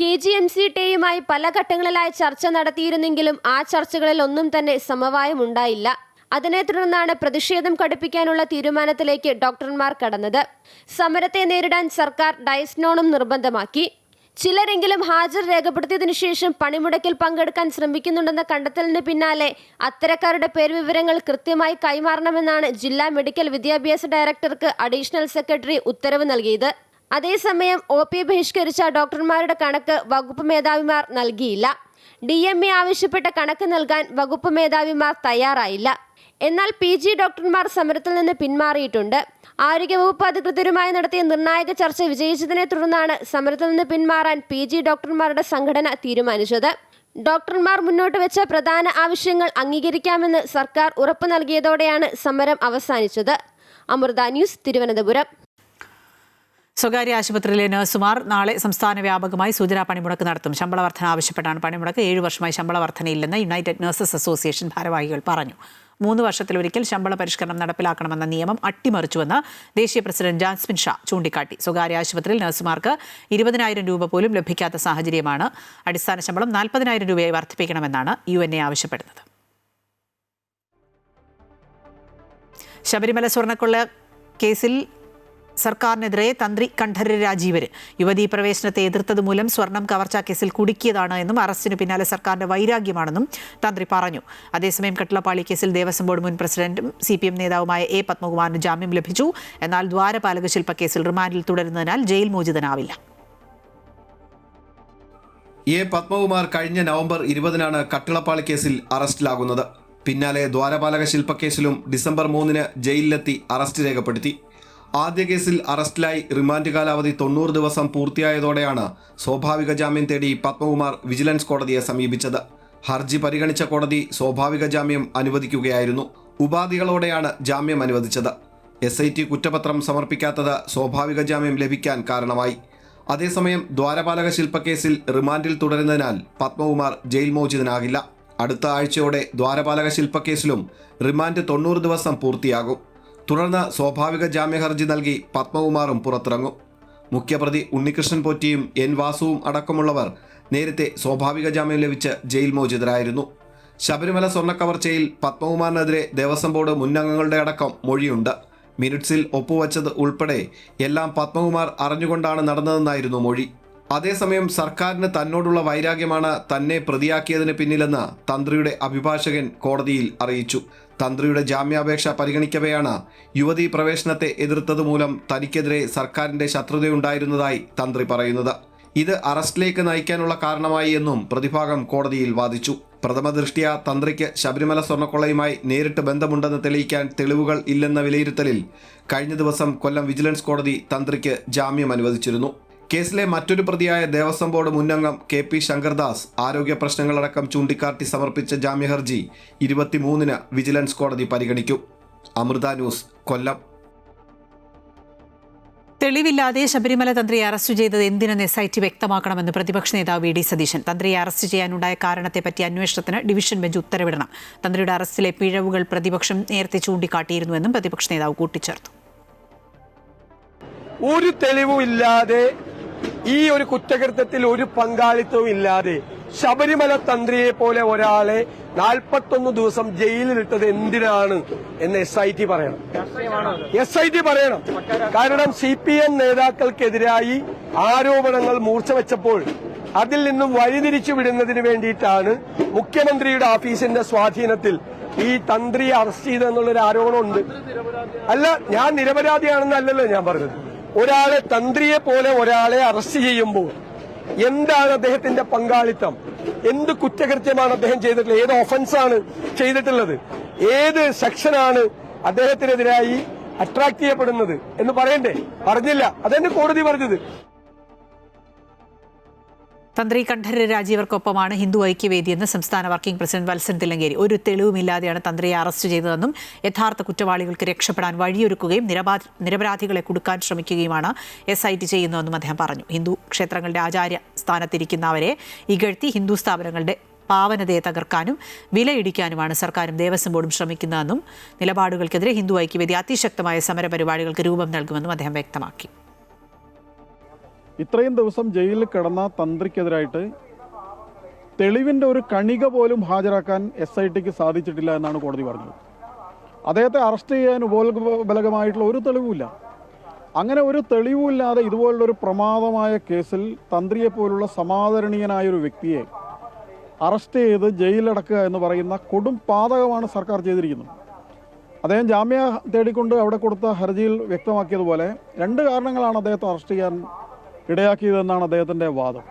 KGMCTയുമായി പല ഘട്ടങ്ങളിലായി ചർച്ച നടത്തിയിരുന്നെങ്കിലും ആ ചർച്ചകളിൽ ഒന്നും തന്നെ സമവായമുണ്ടായില്ല. അതിനെ തുടർന്നാണ് പ്രതിഷേധം കടുപ്പിക്കാനുള്ള തീരുമാനത്തിലേക്ക് ഡോക്ടർമാർ കടന്നത്. സമരത്തെ നേരിടാൻ സർക്കാർ ഡയസ്നോണും നിർബന്ധമാക്കി. ചിലരെങ്കിലും ഹാജർ രേഖപ്പെടുത്തിയതിനു ശേഷം പണിമുടക്കിൽ പങ്കെടുക്കാൻ ശ്രമിക്കുന്നുണ്ടെന്ന കണ്ടെത്തലിന് പിന്നാലെ അത്തരക്കാരുടെ പേരുവിവരങ്ങൾ കൃത്യമായി കൈമാറണമെന്നാണ് ജില്ലാ മെഡിക്കൽ വിദ്യാഭ്യാസ ഡയറക്ടർക്ക് അഡീഷണൽ സെക്രട്ടറി ഉത്തരവ് നൽകിയത്. അതേസമയം OP ബഹിഷ്കരിച്ച ഡോക്ടർമാരുടെ കണക്ക് വകുപ്പ് മേധാവിമാർ നൽകിയില്ല. DME ആവശ്യപ്പെട്ട കണക്ക് നൽകാൻ വകുപ്പ് മേധാവിമാർ തയ്യാറായില്ല. എന്നാൽ PG ഡോക്ടർമാർ സമരത്തിൽ നിന്ന് പിന്മാറിയിട്ടുണ്ട്. ആരോഗ്യവകുപ്പ് അധികൃതരുമായി നടത്തിയ നിർണായക ചർച്ച വിജയിച്ചതിനെ തുടർന്നാണ് സമരത്തിൽ നിന്ന് പിന്മാറാൻ PG ഡോക്ടർമാരുടെ സംഘടന തീരുമാനിച്ചത്. ഡോക്ടർമാർ മുന്നോട്ട് വെച്ച പ്രധാന ആവശ്യങ്ങൾ അംഗീകരിക്കാമെന്ന് സർക്കാർ ഉറപ്പു നൽകിയതോടെയാണ് സമരം അവസാനിച്ചത്. അമൃത ന്യൂസ്, തിരുവനന്തപുരം. സ്വകാര്യ ആശുപത്രിയിലെ നഴ്സുമാർ നാളെ സംസ്ഥാന വ്യാപകമായി സൂചനാ പണിമുടക്ക് നടത്തും. ശമ്പള വർധന ആവശ്യപ്പെട്ടാണ് പണിമുടക്ക്. 7 വർഷമായി ശമ്പള വർധനയില്ലെന്ന് യുണൈറ്റഡ് നഴ്സസ് അസോസിയേഷൻ ഭാരവാഹികൾ പറഞ്ഞു. 3 വർഷത്തിലൊരിക്കൽ ശമ്പള പരിഷ്കരണം നടപ്പിലാക്കണമെന്ന നിയമം അട്ടിമറിച്ചുവെന്ന് ദേശീയ പ്രസിഡന്റ് ജാസ്മിൻ ഷാ ചൂണ്ടിക്കാട്ടി. സ്വകാര്യ ആശുപത്രിയിൽ നഴ്സുമാർക്ക് 20,000 രൂപ പോലും ലഭിക്കാത്ത സാഹചര്യമാണ്. അടിസ്ഥാന ശമ്പളം 40,000 രൂപയായി വർദ്ധിപ്പിക്കണമെന്നാണ് UNA ആവശ്യപ്പെടുന്നത്. ശബരിമല സ്വർണ്ണക്കൊള്ള കേസിൽ സർക്കാരിനെതിരെ തന്ത്രി കണ്ഠരര് രാജീവര് യുവതീ പ്രവേശനത്തെ എതിർത്തതുമൂലം സ്വർണം കവർച്ചാ കേസിൽ കുടുക്കിയതാണ് എന്നും അറസ്റ്റിന് പിന്നാലെ സർക്കാരിന്റെ വൈരാഗ്യമാണെന്നും തന്ത്രി പറഞ്ഞു. അതേസമയം കട്ടിളപ്പാളി കേസിൽ ദേവസ്വം ബോർഡ് മുൻ പ്രസിഡന്റും CPM നേതാവുമായ A. പത്മകുമാറിന് ജാമ്യം ലഭിച്ചു. എന്നാൽ ദ്വാരപാലക ശില്പ കേസിൽ റിമാൻഡിൽ തുടരുന്നതിനാൽ ജയിൽ മോചിതനാവില്ല. A. പത്മകുമാർ കഴിഞ്ഞ നവംബർ 20 കട്ടിളപ്പാളി കേസിൽ അറസ്റ്റിലാകുന്നത്. പിന്നാലെ ദ്വാരപാലക ശില്പ കേസിലും ഡിസംബർ 3 ജയിലിലെത്തി അറസ്റ്റ് രേഖപ്പെടുത്തി. ആദ്യ കേസിൽ അറസ്റ്റിലായി റിമാൻഡ് കാലാവധി 90 ദിവസം പൂർത്തിയായതോടെയാണ് സ്വാഭാവിക ജാമ്യം തേടി പത്മകുമാർ വിജിലൻസ് കോടതിയെ സമീപിച്ചത്. ഹർജി പരിഗണിച്ച കോടതി സ്വാഭാവിക ജാമ്യം അനുവദിക്കുകയായിരുന്നു. ഉപാധികളോടെയാണ് ജാമ്യം അനുവദിച്ചത്. SIT കുറ്റപത്രം സമർപ്പിക്കാത്തത് സ്വാഭാവിക ജാമ്യം ലഭിക്കാൻ കാരണമായി. അതേസമയം ദ്വാരപാലക ശില്പക്കേസിൽ റിമാൻഡിൽ തുടരുന്നതിനാൽ പത്മകുമാർ ജയിൽ മോചിതനാകില്ല. അടുത്ത ആഴ്ചയോടെ ദ്വാരപാലക ശില്പക്കേസിലും റിമാൻഡ് 90 ദിവസം പൂർത്തിയാകും. തുടർന്ന് സ്വാഭാവിക ജാമ്യ ഹർജി നൽകി പത്മകുമാറും പുറത്തിറങ്ങും. മുഖ്യപ്രതി ഉണ്ണികൃഷ്ണൻ പോറ്റിയും എൻ വാസുവും അടക്കമുള്ളവർ നേരത്തെ സ്വാഭാവിക ജാമ്യം ലഭിച്ച് ജയിൽ മോചിതരായിരുന്നു. ശബരിമല സ്വർണ്ണക്കവർച്ചയിൽ പത്മകുമാറിനെതിരെ ദേവസ്വം ബോർഡ് മുന്നംഗങ്ങളുടെ അടക്കം മൊഴിയുണ്ട്. മിനിറ്റ്സിൽ ഒപ്പുവച്ചത് ഉൾപ്പെടെ എല്ലാം പത്മകുമാർ അറിഞ്ഞുകൊണ്ടാണ് നടന്നതെന്നായിരുന്നു മൊഴി. അതേസമയം സർക്കാരിന് തന്നോടുള്ള വൈരാഗ്യമാണ് തന്നെ പ്രതിയാക്കിയതിന് പിന്നിലെന്ന് തന്ത്രിയുടെ അഭിഭാഷകൻ കോടതിയിൽ അറിയിച്ചു. തന്ത്രിയുടെ ജാമ്യാപേക്ഷ പരിഗണിക്കവെയാണ് യുവതീ പ്രവേശനത്തെ എതിർത്തത് മൂലം തനിക്കെതിരെ സർക്കാരിന്റെ ശത്രുതയുണ്ടായിരുന്നതായി തന്ത്രി പറയുന്നത്. ഇത് അറസ്റ്റിലേക്ക് നയിക്കാനുള്ള കാരണമായി എന്നും പ്രതിഭാഗം കോടതിയിൽ വാദിച്ചു. പ്രഥമ ദൃഷ്ട്യാ തന്ത്രിക്ക് ശബരിമല സ്വർണ്ണക്കൊള്ളയുമായി നേരിട്ട് ബന്ധമുണ്ടെന്ന് തെളിയിക്കാൻ തെളിവുകൾ ഇല്ലെന്ന വിലയിരുത്തലിൽ കഴിഞ്ഞ ദിവസം കൊല്ലം വിജിലൻസ് കോടതി തന്ത്രിക്ക് ജാമ്യം അനുവദിച്ചിരുന്നു. കേസിലെ മറ്റൊരു പ്രതിയായ ദേവസ്വം ബോർഡ് മുന്നംഗം KP ശങ്കർദാസ് ആരോഗ്യ പ്രശ്നങ്ങളടക്കം ചൂണ്ടിക്കാട്ടി സമർപ്പിച്ച ജാമ്യഹർജി 23-ന് വിജിലൻസ് കോടതി പരിഗണിക്കും. അമൃത ന്യൂസ്, കൊല്ലം. തെളിവില്ലാതെ ശബരിമല തന്ത്രിയെ അറസ്റ്റ് ചെയ്തത് എന്തിനെന്ന് SIT വ്യക്തമാക്കണമെന്ന് പ്രതിപക്ഷ നേതാവ് VD സതീശൻ. തന്ത്രിയെ അറസ്റ്റ് ചെയ്യാനുണ്ടായ കാരണത്തെപ്പറ്റി അന്വേഷണത്തിന് ഡിവിഷൻ ബെഞ്ച് ഉത്തരവിടണം. തന്ത്രിയുടെ അറസ്റ്റിലെ പിഴവുകൾ പ്രതിപക്ഷം നേരത്തെ ചൂണ്ടിക്കാട്ടിയിരുന്നുവെന്നും പ്രതിപക്ഷ നേതാവ് കൂട്ടിച്ചേർത്തു. ഒരു തെളിവുമില്ലാതെ ഈ ഒരു കുറ്റകൃത്യത്തിൽ ഒരു പങ്കാളിത്തവും ഇല്ലാതെ ശബരിമല തന്ത്രിയെ പോലെ ഒരാളെ 41 ദിവസം ജയിലിലിട്ടത് എന്തിനാണ് എന്ന് SIT പറയണം. SIT പറയണം. കാരണം CPM നേതാക്കൾക്കെതിരായി ആരോപണങ്ങൾ മൂർച്ച വെച്ചപ്പോൾ അതിൽ നിന്നും വഴിതിരിച്ചു വിടുന്നതിന് വേണ്ടിയിട്ടാണ് മുഖ്യമന്ത്രിയുടെ ഓഫീസിന്റെ സ്വാധീനത്തിൽ ഈ തന്ത്രിയെ അറസ്റ്റ് ചെയ്തെന്നുള്ളൊരു ആരോപണമുണ്ട്. അല്ല, ഞാൻ നിരപരാധിയാണെന്നല്ലല്ലോ ഞാൻ പറഞ്ഞത്. ഒരാളെ തന്ത്രിയെ പോലെ ഒരാളെ അറസ്റ്റ് ചെയ്യുമ്പോൾ എന്താണ് അദ്ദേഹത്തിന്റെ പങ്കാളിത്തം? എന്ത് കുറ്റകൃത്യമാണ് അദ്ദേഹം ചെയ്തിട്ടുള്ളത്? ഏത് ഒഫൻസാണ് ചെയ്തിട്ടുള്ളത്? ഏത് സെക്ഷനാണ് അദ്ദേഹത്തിനെതിരായി അട്രാക്ട് ചെയ്യപ്പെടുന്നത് എന്ന് പറയണ്ടേ? പറഞ്ഞില്ല. അതെന്നെ കോടതി പറഞ്ഞത്. തന്ത്രി കണ്ഠരര് രാജീവർക്കൊപ്പമാണ് ഹിന്ദു ഐക്യവേദിയെന്ന് സംസ്ഥാന വർക്കിംഗ് പ്രസിഡന്റ് വത്സൻ തില്ലങ്കേരി. ഒരു തെളിവുമില്ലാതെയാണ് തന്ത്രിയെ അറസ്റ്റ് ചെയ്തതെന്നും യഥാർത്ഥ കുറ്റവാളികൾക്ക് രക്ഷപ്പെടാൻ വഴിയൊരുക്കുകയും നിരപരാധികളെ കുടുക്കാൻ ശ്രമിക്കുകയുമാണ് SIT ചെയ്യുന്നതെന്നും അദ്ദേഹം പറഞ്ഞു. ഹിന്ദു ക്ഷേത്രങ്ങളുടെ ആചാര്യ സ്ഥാനത്തിരിക്കുന്നവരെ ഇകഴ്ത്തി ഹിന്ദു സ്ഥാപനങ്ങളുടെ പാവനതയെ തകർക്കാനും വിലയിടിക്കാനുമാണ് സർക്കാരും ദേവസ്വം ബോർഡും ശ്രമിക്കുന്നതെന്നും നിലപാടുകൾക്കെതിരെ ഹിന്ദു ഐക്യവേദി അതിശക്തമായ സമരപരിപാടികൾക്ക് രൂപം നൽകുമെന്നും അദ്ദേഹം വ്യക്തമാക്കി. ഇത്രയും ദിവസം ജയിലിൽ കിടന്ന തന്ത്രിക്കെതിരായിട്ട് തെളിവിൻ്റെ ഒരു കണിക പോലും ഹാജരാക്കാൻ SITക്ക് സാധിച്ചിട്ടില്ല എന്നാണ് കോടതി പറഞ്ഞത്. അദ്ദേഹത്തെ അറസ്റ്റ് ചെയ്യാൻ ഉപോത്ബലകമായിട്ടുള്ള ഒരു തെളിവുമില്ല. അങ്ങനെ ഒരു തെളിവുമില്ലാതെ ഇതുപോലുള്ളൊരു പ്രമാദമായ കേസിൽ തന്ത്രിയെപ്പോലുള്ള സമാദരണീയനായ ഒരു വ്യക്തിയെ അറസ്റ്റ് ചെയ്ത് ജയിലിലടക്കുക എന്ന് പറയുന്ന കൊടും പാതകമാണ് സർക്കാർ ചെയ്തിരിക്കുന്നത്. അദ്ദേഹം ജാമ്യ തേടിക്കൊണ്ട് അവിടെ കൊടുത്ത ഹർജിയിൽ വ്യക്തമാക്കിയതുപോലെ 2 കാരണങ്ങളാണ് അദ്ദേഹത്തെ അറസ്റ്റ് ചെയ്യാൻ ഇടയാക്കിയതെന്നാണ് അദ്ദേഹത്തിൻ്റെ വാദം.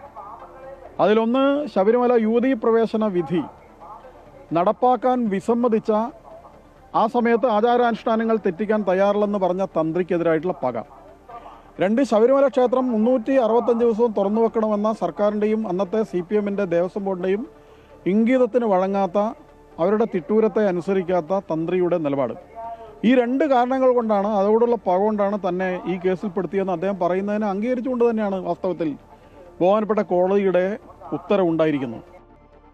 അതിലൊന്ന്, ശബരിമല യുവതീ പ്രവേശന വിധി നടപ്പാക്കാൻ വിസമ്മതിച്ച, ആ സമയത്ത് ആചാരാനുഷ്ഠാനങ്ങൾ തെറ്റിക്കാൻ തയ്യാറില്ലെന്ന് പറഞ്ഞ തന്ത്രിക്കെതിരായിട്ടുള്ള പക. 2, ശബരിമല ക്ഷേത്രം 365 ദിവസവും തുറന്നു വെക്കണമെന്ന സർക്കാരിൻ്റെയും അന്നത്തെ CPMൻ്റെ ദേവസ്വം ബോർഡിൻ്റെയും ഇംഗിതത്തിന് വഴങ്ങാത്ത, അവരുടെ തിട്ടൂരത്തെ അനുസരിക്കാത്ത തന്ത്രിയുടെ നിലപാട്. ഈ 2 കാരണങ്ങൾ കൊണ്ടാണ്, അതോടുള്ള പക കൊണ്ടാണ് തന്നെ ഈ കേസിൽപ്പെടുത്തിയെന്ന് അദ്ദേഹം പറയുന്നതിനെ അംഗീകരിച്ചുകൊണ്ട് തന്നെയാണ് വാസ്തവത്തിൽ ബഹുമാനപ്പെട്ട കോടതിയുടെ ഉത്തരവുണ്ടായിരിക്കുന്നത്.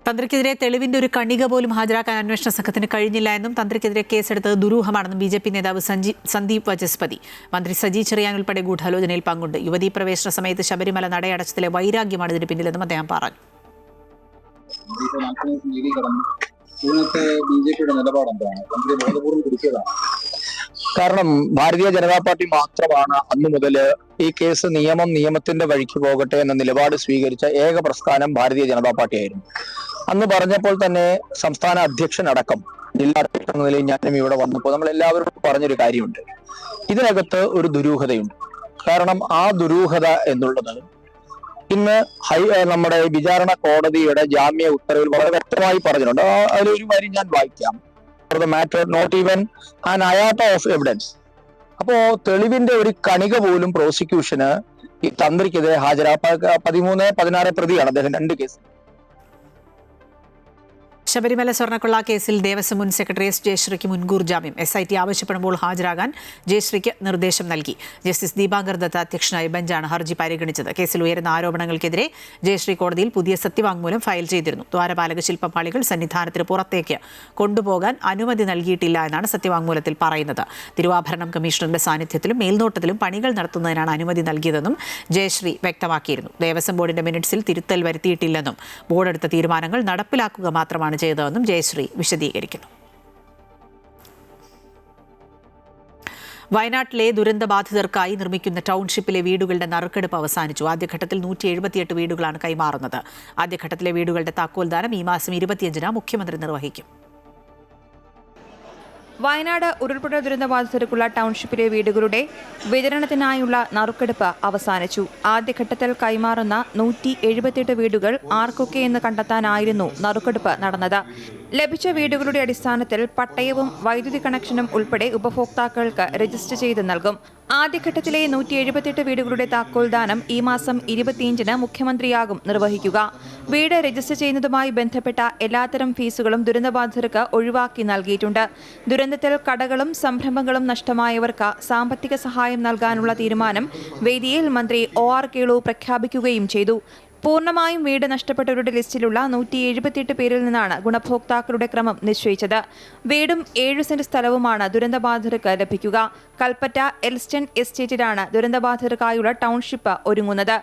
തന്ത്രിക്കെതിരെ തെളിവിന്റെ ഒരു കണിക പോലും ഹാജരാക്കാൻ അന്വേഷണ സംഘത്തിന് കഴിഞ്ഞില്ല എന്നും തന്ത്രിക്കെതിരെ കേസെടുത്തത് ദുരൂഹമാണെന്നും BJP നേതാവ് സന്ദീപ് വചസ്പതി. മന്ത്രി സജി ചെറിയാൻ ഉൾപ്പെടെ ഗൂഢാലോചനയിൽ പങ്കുണ്ട്. യുവതീ പ്രവേശന സമയത്ത് ശബരിമല നടയടച്ചതിലെ വൈരാഗ്യമാണ് ഇതിന് പിന്നിലെന്നും അദ്ദേഹം പറഞ്ഞു. കാരണം ഭാരതീയ ജനതാ പാർട്ടി മാത്രമാണ് അന്നു മുതൽ ഈ കേസ് നിയമത്തിന്റെ വഴിക്ക് പോകട്ടെ എന്ന നിലപാട് സ്വീകരിച്ച ഏക പ്രസ്ഥാനം ഭാരതീയ ജനതാ പാർട്ടി ആയിരുന്നു. അന്ന് പറഞ്ഞപ്പോൾ തന്നെ സംസ്ഥാന അധ്യക്ഷൻ അടക്കം, ജില്ലാ അധ്യക്ഷൻ എന്ന നിലയിൽ ഞാനും ഇവിടെ വന്നപ്പോൾ നമ്മൾ എല്ലാവരും പറഞ്ഞൊരു കാര്യമുണ്ട്, ഇതിനകത്ത് ഒരു ദുരൂഹതയുണ്ട്. കാരണം ആ ദുരൂഹത എന്നുള്ളത് ഇന്ന് നമ്മുടെ വിചാരണ കോടതിയുടെ ജാമ്യ ഉത്തരവിൽ വളരെ വ്യക്തമായി പറഞ്ഞിട്ടുണ്ട്. അതിലൊരു വരി ഞാൻ വായിക്കാം. For the matter not even an iota of evidence. അപ്പോ തെളിവിന്റെ ഒരു കണിക പോലും പ്രോസിക്യൂഷന് ഈ തന്ത്രിക്കെതിരെ 13, 16 പ്രതിയാണ് അദ്ദേഹം 2 കേസ്. ശബരിമല സ്വർണ്ണക്കൊള്ള കേസിൽ ദേവസ്വം മുൻ സെക്രട്ടറി എസ് ജയശ്രീക്ക് മുൻകൂർ ജാമ്യം SIT ആവശ്യപ്പെടുമ്പോൾ ഹാജരാകാൻ ജയശ്രീക്ക് നിർദ്ദേശം നൽകി. ജസ്റ്റിസ് ദീപാങ്കർ ദത്ത അധ്യക്ഷനായ ബെഞ്ചാണ് ഹർജി പരിഗണിച്ചത്. കേസിൽ ഉയരുന്ന ആരോപണങ്ങൾക്കെതിരെ ജയശ്രീ കോടതിയിൽ പുതിയ സത്യവാങ്മൂലം ഫയൽ ചെയ്തിരുന്നു. ദ്വാരപാലക ശില്പപാളികൾ സന്നിധാനത്തിന് പുറത്തേക്ക് കൊണ്ടുപോകാൻ അനുമതി നൽകിയിട്ടില്ല എന്നാണ് സത്യവാങ്മൂലത്തിൽ പറയുന്നത്. തിരുവാഭരണം കമ്മീഷണറുടെ സാന്നിധ്യത്തിലും മേൽനോട്ടത്തിലും പണികൾ നടത്തുന്നതിനാണ് അനുമതി നൽകിയതെന്നും ജയശ്രീ വ്യക്തമാക്കിയിരുന്നു. ദേവസ്വം ബോർഡിന്റെ മിനിറ്റ്സിൽ തിരുത്തൽ വരുത്തിയിട്ടില്ലെന്നും ബോർഡ് എടുത്ത തീരുമാനങ്ങൾ നടപ്പിലാക്കുക മാത്രമാണ് ചെയ്തതെന്നും ജയശ്രീ വിശദീകരിക്കുന്നു. വയനാട്ടിലെ ദുരന്തബാധിതർക്കായി നിർമ്മിക്കുന്ന ടൗൺഷിപ്പിലെ വീടുകളുടെ നറുക്കെടുപ്പ് അവസാനിച്ചു. ആദ്യഘട്ടത്തിൽ 178 വീടുകളാണ് കൈമാറുന്നത്. ആദ്യഘട്ടത്തിലെ വീടുകളുടെ താക്കോൽദാനം ഈ മാസം 25-ന് മുഖ്യമന്ത്രി നിർവഹിക്കും. വയനാട് ഉരുൾപൊട്ടൽ ദുരന്തബാധിതർക്കുള്ള ടൗൺഷിപ്പിലെ വീടുകളുടെ വിതരണത്തിനായുള്ള നറുക്കെടുപ്പ് അവസാനിച്ചു. ആദ്യഘട്ടത്തിൽ കൈമാറുന്ന 178 വീടുകൾ ആർക്കൊക്കെയെന്ന് കണ്ടെത്താനായിരുന്നു നറുക്കെടുപ്പ് നടന്നത്. ലഭിച്ച വീടുകളുടെ അടിസ്ഥാനത്തിൽ പട്ടയവും വൈദ്യുതി കണക്ഷനും ഉൾപ്പെടെ ഉപഭോക്താക്കൾക്ക് രജിസ്റ്റർ ചെയ്ത് നൽകും. ആദ്യഘട്ടത്തിലെ 178 വീടുകളുടെ താക്കോൽദാനം ഈ മാസം 25-ന് മുഖ്യമന്ത്രിയാകും നിർവഹിക്കുക. വീട് രജിസ്റ്റർ ചെയ്യുന്നതുമായി ബന്ധപ്പെട്ട എല്ലാത്തരം ഫീസുകളും ദുരന്തബാധിതർക്ക് ഒഴിവാക്കി നൽകിയിട്ടുണ്ട്. ദുരന്തത്തിൽ കടകളും സംരംഭങ്ങളും നഷ്ടമായവർക്ക് സാമ്പത്തിക സഹായം നൽകാനുള്ള തീരുമാനം വേദിയിൽ മന്ത്രി OR കേളു പ്രഖ്യാപിക്കുകയും ചെയ്തു. പൂർണ്ണമായും വീട് നഷ്ടപ്പെട്ടവരുടെ ലിസ്റ്റിലുള്ള 178 പേരിൽ നിന്നാണ് ഗുണഭോക്താക്കളുടെ ക്രമം നിശ്ചയിച്ചത്. വീടും 7 സെന്റ് സ്ഥലവുമാണ് ദുരന്തബാധിതർക്ക് ലഭിക്കുക. കൽപ്പറ്റ എൽസ്റ്റൺ എസ്റ്റേറ്റിലാണ് ദുരന്തബാധിതർക്കായുള്ള ടൗൺഷിപ്പ് ഒരുങ്ങുന്നത്.